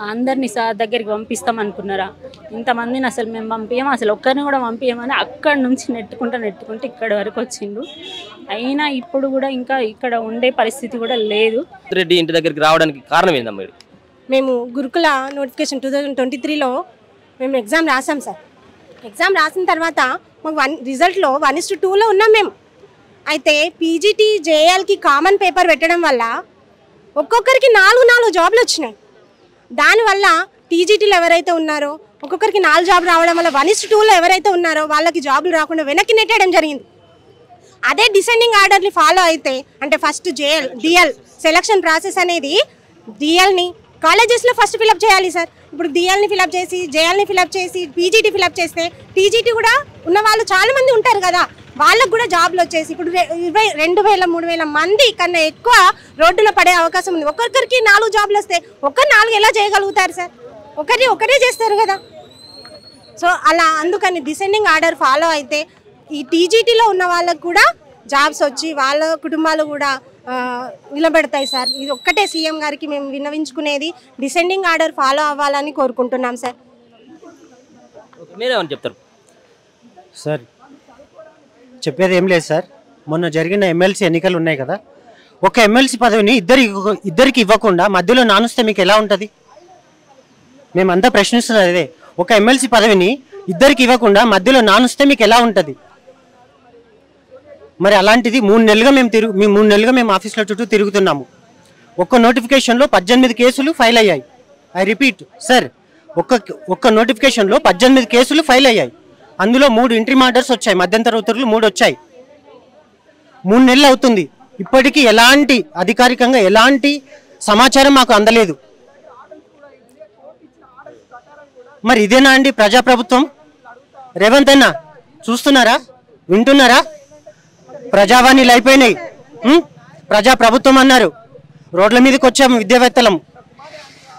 S10: అందరినీ సార్ దగ్గరికి పంపిస్తాం అనుకున్నారా? ఇంతమందిని అసలు మేము పంపించాము, అసలు ఒక్కరిని కూడా పంపించామని అక్కడి నుంచి నెట్టుకుంటే ఇక్కడ వరకు వచ్చిండ్రు. అయినా ఇప్పుడు కూడా ఇంకా ఇక్కడ ఉండే పరిస్థితి కూడా లేదు.
S1: రెడ్డి ఇంటి దగ్గరికి రావడానికి కారణం ఏందమ్మా?
S14: మేము గురుకుల నోటిఫికేషన్ 2023లో మేము ఎగ్జామ్ రాసాం సార్. ఎగ్జామ్ రాసిన తర్వాత మాకు రిజల్ట్లో 1:2లో ఉన్నాం మేము. అయితే పీజీటీ జేఎల్కి కామన్ పేపర్ పెట్టడం వల్ల ఒక్కొక్కరికి 4 జాబ్లు వచ్చినాయి. దానివల్ల టీజీటీలు ఎవరైతే ఉన్నారో ఒక్కొక్కరికి 4 జాబ్ రావడం వల్ల 1:2లో ఎవరైతే ఉన్నారో వాళ్ళకి జాబులు రాకుండా వెనక్కి నెట్టడం జరిగింది. అదే డిసెండింగ్ ఆర్డర్ని ఫాలో అయితే, అంటే ఫస్ట్ డిఎల్ సెలక్షన్ ప్రాసెస్ అనేది డిఎల్ని కాలేజెస్లో ఫస్ట్ ఫిలప్ చేయాలి సార్. ఇప్పుడు డిఎల్ని ఫిలప్ చేసి జేఎల్ని ఫిలప్ చేసి పీజీటీ ఫిలప్ చేస్తే టీజీటీ కూడా ఉన్న వాళ్ళు చాలామంది ఉంటారు కదా, వాళ్ళకు కూడా జాబ్లు వచ్చేసి ఇప్పుడు 2,000-3,000 మంది కన్నా ఎక్కువ రోడ్డున పడే అవకాశం ఉంది. ఒక్కొక్కరికి 4 జాబ్లు వస్తే 4 ఎలా చేయగలుగుతారు సార్? ఒకటే చేస్తారు కదా. సో అలా అందుకని డిసెండింగ్ ఆర్డర్ ఫాలో అయితే ఈ టీజీటీలో ఉన్న వాళ్ళకు కూడా జాబ్స్ వచ్చి వాళ్ళ కుటుంబాలు కూడా నిలబెడతాయి సార్. ఇది ఒక్కటే సీఎం గారికి మేము విన్నవించుకునేది, డిసెండింగ్ ఆర్డర్ ఫాలో అవ్వాలని కోరుకుంటున్నాం సార్.
S1: మీరేమని చెప్తారు
S15: సార్? చెప్పేది ఏం లేదు సార్. మొన్న జరిగిన ఎమ్మెల్సీ ఎన్నికలు ఉన్నాయి కదా, ఒక ఎమ్మెల్సీ పదవిని ఇద్దరికి ఇవ్వకుండా మధ్యలో నానుస్తే మీకు ఎలా ఉంటుంది? మేమంతా ప్రశ్నిస్తున్నది అదే. ఒక ఎమ్మెల్సీ పదవిని ఇద్దరికి ఇవ్వకుండా మధ్యలో నానుస్తే మీకు ఎలా ఉంటుంది? మరి అలాంటిది 3 నెలలుగా మేము ఆఫీసుల చుట్టూ తిరుగుతున్నాము. ఒక్క నోటిఫికేషన్లో 18 కేసులు ఫైల్ అయ్యాయి. ఐ రిపీట్ సార్, ఒక్క నోటిఫికేషన్లో 18 కేసులు ఫైల్ అయ్యాయి. అందులో 3 ఇంట్రీమ్ ఆర్డర్స్ వచ్చాయి, మధ్యంతర ఉత్తర్వులు 3 వచ్చాయి. 3 నెలలు అవుతుంది, ఇప్పటికీ ఎలాంటి అధికారికంగా ఎలాంటి సమాచారం మాకు అందలేదు. మరి ఇదేనా అండి ప్రజాప్రభుత్వం? రేవంత్ అన్న చూస్తున్నారా, వింటున్నారా? ప్రజావాణిలు అయిపోయినాయి, ప్రజాప్రభుత్వం అన్నారు. రోడ్ల మీదకి వచ్చాము విద్యావేత్తలం,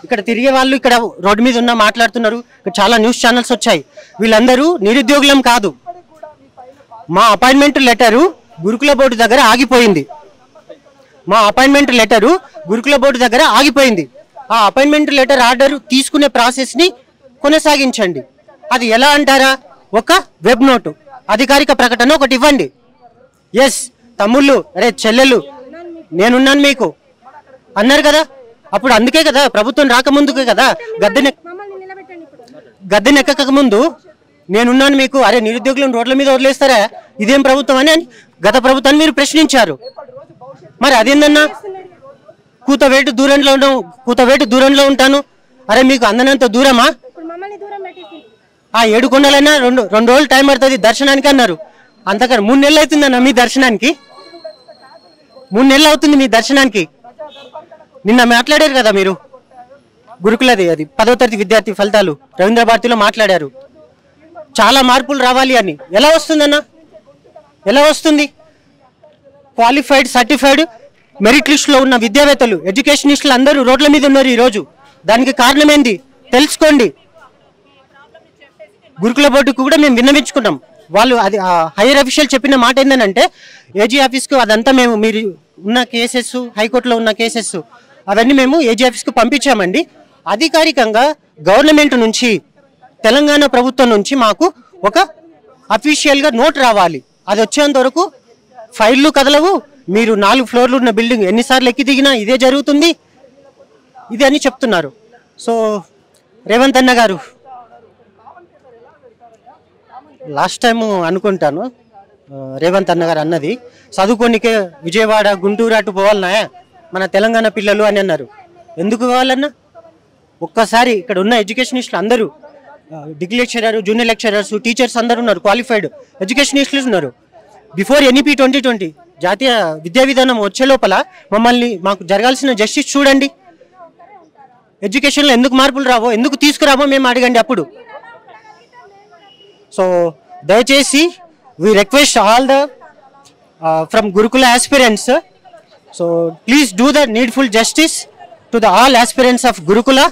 S15: ఇక్కడ తిరిగే వాళ్ళు ఇక్కడ రోడ్డు మీద ఉన్న మాట్లాడుతున్నారు. ఇక్కడ చాలా న్యూస్ ఛానల్స్ వచ్చాయి. వీళ్ళందరూ నిరుద్యోగులం కాదు. మా అపాయింట్మెంట్ లెటరు గురుకుల బోర్డు దగ్గర ఆగిపోయింది. ఆ అపాయింట్మెంట్ లెటర్ ఆర్డర్ తీసుకునే ప్రాసెస్ని కొనసాగించండి. అది ఎలా అంటారా? ఒక వెబ్ నోటు, అధికారిక ప్రకటన ఒకటి ఇవ్వండి. ఎస్ తమ్ముళ్ళు, అరే చెల్లెళ్ళు, నేనున్నాను మీకు అన్నారు కదా. అప్పుడు అందుకే కదా ప్రభుత్వం రాకముందుకే కదా గద్దెనెక్కక ముందు నేనున్నాను మీకు, అరే నిరుద్యోగులను రోడ్ల మీద వదిలేస్తారా, ఇదేం ప్రభుత్వం అని గత ప్రభుత్వాన్ని మీరు ప్రశ్నించారు. మరి అదేందన్నా కూతవేటు దూరంలో ఉంటాను, అరే మీకు అందనంత దూరమా? ఆ 7 కొండలైనా రెండు రోజులు టైం పడుతుంది దర్శనానికి అన్నారు. అంతకన్నా 3 నెలలు అవుతుందన్న మీ దర్శనానికి, 3 నెలలు అవుతుంది మీ దర్శనానికి. నిన్న మాట్లాడారు కదా మీరు, గురుకులది అది 10వ తరగతి విద్యార్థి ఫలితాలు రవీంద్ర భారతిలో మాట్లాడారు, చాలా మార్పులు రావాలి అని. ఎలా వస్తుందన్న? ఎలా వస్తుంది? క్వాలిఫైడ్ సర్టిఫైడ్ మెరిట్ లిస్టులో ఉన్న విద్యావేత్తలు, ఎడ్యుకేషనిస్టులు అందరూ రోడ్ల మీద ఉన్నారు ఈరోజు. దానికి కారణం ఏంది తెలుసుకోండి. గురుకుల బోర్డుకు కూడా మేము విన్నవించుకున్నాం. వాళ్ళు అది హైయర్ అఫీషియల్ చెప్పిన మాట ఏంటంటే ఏజీ ఆఫీస్కు అదంతా మేము మీరు ఉన్న కేసెస్, హైకోర్టులో ఉన్న కేసెస్ అవన్నీ మేము ఏజీ ఆఫీస్కు పంపించామండి. అధికారికంగా గవర్నమెంట్ నుంచి, తెలంగాణ ప్రభుత్వం నుంచి మాకు ఒక అఫీషియల్గా నోట్ రావాలి. అది వచ్చేంత వరకు ఫైళ్ళు కదలవు. మీరు 4 ఫ్లోర్లు ఉన్న బిల్డింగ్ ఎన్నిసార్లు ఎక్కి దిగినా ఇదే జరుగుతుంది, ఇది అని చెప్తున్నారు. సో రేవంత్ అన్న గారు, లాస్ట్ టైం అనుకుంటాను రేవంత్ అన్న గారు అన్నది, చదువుకోనికే విజయవాడ గుంటూరు అటు పోవాలన్నా మన తెలంగాణ పిల్లలు అని అన్నారు. ఎందుకు కావాలన్నా? ఒక్కసారి ఇక్కడ ఉన్న ఎడ్యుకేషనిస్టులు అందరూ, degree lecturer, junior lecturers, teachers అందరూ ఉన్నారు, క్వాలిఫైడ్ ఎడ్యుకేషనిస్టులు ఉన్నారు. బిఫోర్ ఎన్ఈపీ 2020 జాతీయ విద్యా విధానం వచ్చే లోపల మాకు జరగాల్సిన జస్టిస్ చూడండి. ఎడ్యుకేషన్లో ఎందుకు మార్పులు రావో, ఎందుకు తీసుకురావో మేము అడగండి అప్పుడు. సో దయచేసి we request all the from Gurukula aspirants, so please do the needful justice to the all aspirants of Gurukula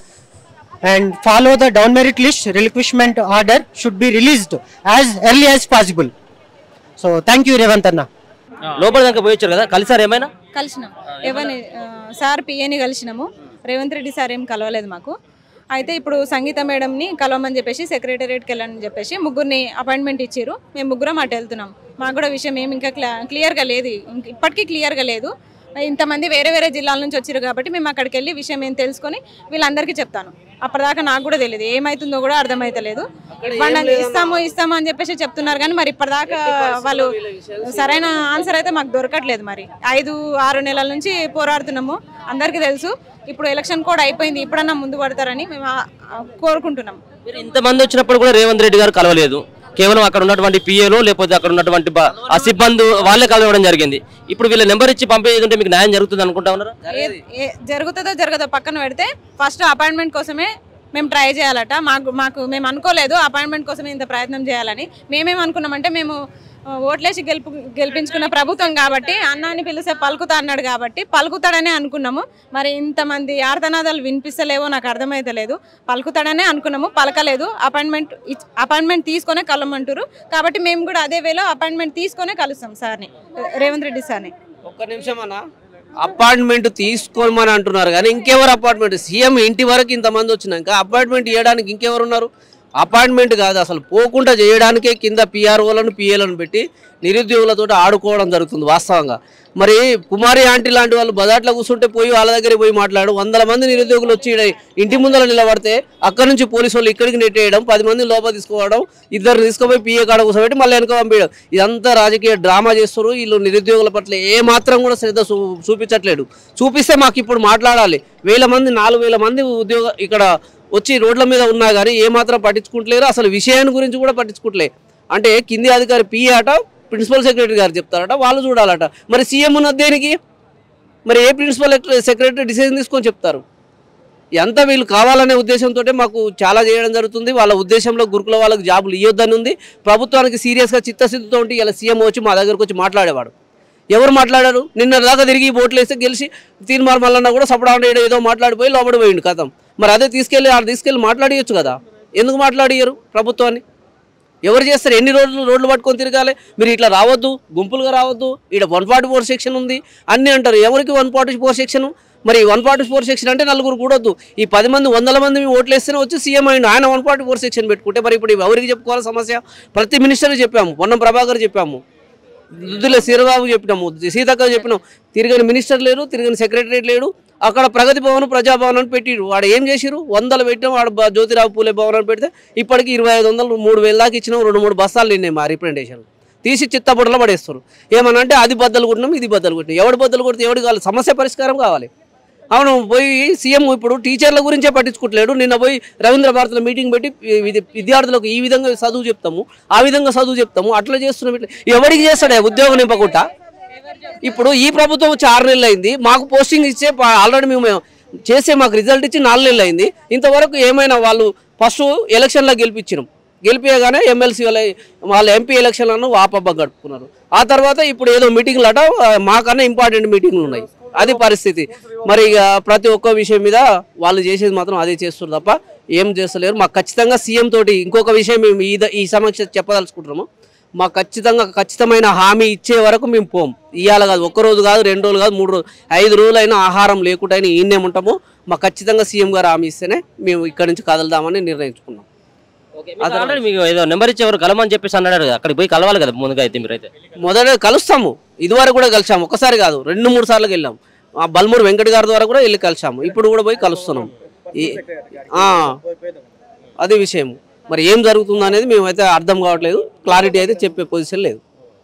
S15: and follow the down merit list. Relinquishment order should be released as early as possible. So thank you Revanth Anna.
S1: లోపల దాకా పోయొచ్చారు కదా, కలిసారు ఏమైనా?
S8: కలిసినాం, ఎవరిని సార్ పిఏని కలిసినాము, రేవంత్ రెడ్డి సార్ ఏం కలవలేదు మాకు. అయితే ఇప్పుడు సంగీత మేడంని కలవమని చెప్పేసి సెక్రటేరియట్కి వెళ్ళని చెప్పేసి 3 అపాయింట్మెంట్ ఇచ్చారు. మేము 3 అటు వెళ్తున్నాం. మాకు కూడా విషయం ఏమి ఇంకా క్లియర్గా లేదు, ఇప్పటికీ క్లియర్గా లేదు. ఇంతమంది వేరే వేరే జిల్లాల నుంచి వచ్చారు కాబట్టి మేము అక్కడికి వెళ్ళి విషయం ఏం తెలుసుకొని వీళ్ళందరికీ చెప్తాను. అప్పటిదాకా నాకు కూడా తెలియదు, ఏమవుతుందో కూడా అర్థమైతలేదు. వాళ్ళని ఇస్తాము అని చెప్పేసి చెప్తున్నారు కానీ మరి ఇప్పటిదాకా వాళ్ళు సరైన ఆన్సర్ అయితే మాకు దొరకట్లేదు. మరి 5-6 నెలల నుంచి పోరాడుతున్నాము, అందరికీ తెలుసు. ఇప్పుడు ఎలక్షన్ కూడా అయిపోయింది, ఇప్పుడన్నా ముందు పడతారని మేము కోరుకుంటున్నాం.
S1: మీరు ఇంతమంది వచ్చినప్పుడు కూడా రేవంత్ రెడ్డి గారు కలవలేదు, కేవలం అక్కడ ఉన్నటువంటి పిఏలో లేకపోతే అక్కడ ఉన్నటువంటి ఆ సిబ్బంది వాళ్ళే కలవడం జరిగింది. ఇప్పుడు వీళ్ళ నెంబర్ ఇచ్చి పంపేది ఉంటే మీకు న్యాయం జరుగుతుంది అనుకుంటా ఉన్నారా?
S8: జరుగుతుందో జరగదో పక్కన పెడితే ఫస్ట్ అపాయింట్మెంట్ కోసమే మేము ట్రై చేయాలట. మేము అనుకోలేదు అపాయింట్మెంట్ కోసమే ఇంత ప్రయత్నం చేయాలని. మేమేమనుకున్నామంటే మేము ఓట్లేసి గెలిపించుకున్న ప్రభుత్వం కాబట్టి అన్నాన్ని పిలిస్తే పలుకుతా అన్నాడు కాబట్టి పలుకుతాడనే అనుకున్నాము. మరి ఇంతమంది ఆర్తనాదాలు వినిపిస్తలేవో నాకు అర్థమైతలేదు. పలుకుతాడనే అనుకున్నాము, పలకలేదు. అపాయింట్మెంట్ తీసుకొనే కలవమంటారు కాబట్టి మేము కూడా అదే వేలో అపాయింట్మెంట్ తీసుకొనే కలుస్తాం సార్ని, రేవంత్ రెడ్డి సార్ని.
S16: ఒక్క నిమిషం అన్న, అపాయింట్మెంట్ తీసుకోమని అంటున్నారు కానీ ఇంకెవరు అపాయింట్మెంట్? సీఎం ఇంటి వరకు ఇంతమంది వచ్చినాక అపాయింట్మెంట్ ఇవ్వడానికి ఇంకెవరు ఉన్నారు? అపాయింట్మెంట్ కాదు, అసలు పోకుండా చేయడానికే కింద పిఆర్ఓలను పిఏలను పెట్టి నిరుద్యోగులతో ఆడుకోవడం జరుగుతుంది వాస్తవంగా. మరి కుమారి ఆంటీ లాంటి వాళ్ళు బజాట్లో కూర్చుంటే పోయి వాళ్ళ దగ్గర పోయి మాట్లాడు, 100 మంది నిరుద్యోగులు వచ్చి ఇంటి ముందర నిలబడితే అక్కడ నుంచి పోలీసు వాళ్ళు ఇక్కడికి నెట్టేయడం, 10 మంది లోపల తీసుకోవడం, 2 తీసుకుపోయి పిఏ కాడ కూర్చోబెట్టి మళ్ళీ వెనక పంపించడం, ఇదంతా రాజకీయ డ్రామా చేస్తారు. వీళ్ళు నిరుద్యోగుల పట్ల ఏ మాత్రం కూడా శ్రద్ధ చూపించట్లేదు. చూపిస్తే మాకు ఇప్పుడు మాట్లాడాలి. 1000 మంది 4000 మంది ఇక్కడ వచ్చి రోడ్ల మీద ఉన్నా కానీ ఏమాత్రం పట్టించుకుంటలేరు, అసలు విషయాన్ని గురించి కూడా పట్టించుకుంటలే. అంటే కింది అధికారి పిఏ అట, ప్రిన్సిపల్ సెక్రటరీ గారు చెప్తారట, వాళ్ళు చూడాలట. మరి సీఎం ఉన్నది దేనికి? మరి ఏ ప్రిన్సిపల్ సెక్రటరీ డిసిజన్ తీసుకొని చెప్తారు? ఎంత వీళ్ళు కావాలనే ఉద్దేశంతో మాకు చాలా చేయడం జరుగుతుంది. వాళ్ళ ఉద్దేశంలో గురుకుల వాళ్ళకి జాబులు ఇవ్వద్దని ఉంది. ప్రభుత్వానికి సీరియస్గా చిత్తశుద్ధితో ఉంటే ఇలా సీఎం వచ్చి మా దగ్గరకు వచ్చి మాట్లాడేవాడు. ఎవరు మాట్లాడారు? నిన్న దాకా తిరిగి ఓట్లు వేస్తే గెలిచి తీర్మార్ మల్లన్న కూడా సపడా ఏదో మాట్లాడిపోయి లోపడి పోయిండు కథం. మరి అదే తీసుకెళ్ళి మాట్లాడియచ్చు కదా, ఎందుకు మాట్లాడియరు ప్రభుత్వాన్ని? ఎవరు చేస్తారు? ఎన్ని రోజులు రోడ్లు పట్టుకొని తిరగాలి? మీరు ఇట్లా రావద్దు, గుంపులుగా రావద్దు, ఇక్కడ 144 సెక్షన్ ఉంది అన్నీ అంటారు. ఎవరికి 144 సెక్షన్? మరి 144 సెక్షన్ అంటే నలుగురు కూడొద్దు. ఈ 10 మంది 100 మంది ఓట్లు వేస్తేనే వచ్చి సీఎం అయిండు. ఆయన 144 సెక్షన్ పెట్టుకుంటే మరి ఇప్పుడు ఎవరికి చెప్పుకోవాలి సమస్య? ప్రతి మినిస్టర్కి చెప్పాము, పొన్నం ప్రభాకర్ చెప్పాము, దుద్దుల శ్రీరాబాబు చెప్పినాము, సీతక్క చెప్పినాం. తిరగని మినిస్టర్ లేరు, తిరగని సెక్రటరేట్ లేడు. అక్కడ ప్రగతి భవన్, ప్రజాభవన్ అని పెట్టిరు. వాడు ఏం చేసిరు? 100 పెట్టినాం. వాడు జ్యోతిరావు పూలే భవన్ అని పెడితే ఇప్పటికి 2500 3000 దాకా ఇచ్చినాం. 2-3 బస్తాలు నిన్నాయి మా రిప్రజెంటేషన్. తీసి చిత్తబుట్టలో పడేస్తారు. ఏమనంటే అది బద్దలు కొట్టినాం, ఇది బద్దలు కొట్టినాం. ఎవడు బద్దలు కొడితే ఎవడు కావాలి? సమస్య పరిష్కారం కావాలి. అవును, పోయి సీఎం ఇప్పుడు టీచర్ల గురించే పట్టించుకోవట్లేడు. నిన్న పోయి రవీంద్ర భారతిలో మీటింగ్ పెట్టి విద్యార్థులకు ఈ విధంగా చదువు చెప్తాము, ఆ విధంగా చదువు చెప్తాము, అట్లా చేస్తున్నాం. ఇట్లా ఎవరికి చేస్తాడే ఉద్యోగం నింపకుండా? ఇప్పుడు ఈ ప్రభుత్వం వచ్చి 6 నెలలు అయింది. మాకు పోస్టింగ్ ఇచ్చే ఆల్రెడీ మేము చేసే మాకు రిజల్ట్ ఇచ్చి 4 నెలలు అయింది. ఇంతవరకు ఏమైనా వాళ్ళు ఫస్ట్ ఎలక్షన్లో గెలిపించినాం, గెలిపియగానే ఎమ్మెల్సీ వాళ్ళ ఎంపీ ఎలక్షన్లను వాపబ్బ గడుపుకున్నారు. ఆ తర్వాత ఇప్పుడు ఏదో మీటింగ్లు అట, మాకన్నా ఇంపార్టెంట్ మీటింగ్లు ఉన్నాయి. అది పరిస్థితి. మరి ఇక ప్రతి ఒక్క విషయం మీద వాళ్ళు చేసేది మాత్రం అదే చేస్తారు తప్ప ఏం చేస్తలేరు. మాకు ఖచ్చితంగా సీఎం తోటి ఇంకొక విషయం మేము ఈ సమక్ష చెప్పదలుచుకుంటున్నాము. మాకు ఖచ్చితమైన హామీ ఇచ్చే వరకు మేము పోం. ఇవాళ కాదు, 1 రోజు కాదు, 2 రోజులు కాదు, 3 రోజులు, 5 రోజులైనా ఆహారం లేకుండా ఈయనే ఉంటాము. మాకు ఖచ్చితంగా సీఎం గారు హామీ ఇస్తేనే మేము ఇక్కడ నుంచి కదలదామని నిర్ణయించుకున్నాం.
S1: మీకు ఏదో నెంబర్ ఇచ్చేవారు కలమని చెప్పేసి అన్నాడు, అక్కడికి పోయి కలవాలి కదా ముందుగా. అయితే మీరైతే
S16: మొదట కలుస్తాము, ఇదివరకు కూడా కలిసాము, ఒకసారి కాదు 2-3 సార్లు వెళ్ళాము. బల్మూరు వెంకట గారి ద్వారా కూడా వెళ్ళి కలిసాము. ఇప్పుడు కూడా పోయి కలుస్తున్నాం. అది విషయం. మరి ఏం జరుగుతుందో అనేది మేమైతే అర్థం కావట్లేదు, క్లారిటీ అయితే చెప్పే పొజిషన్ లేదు.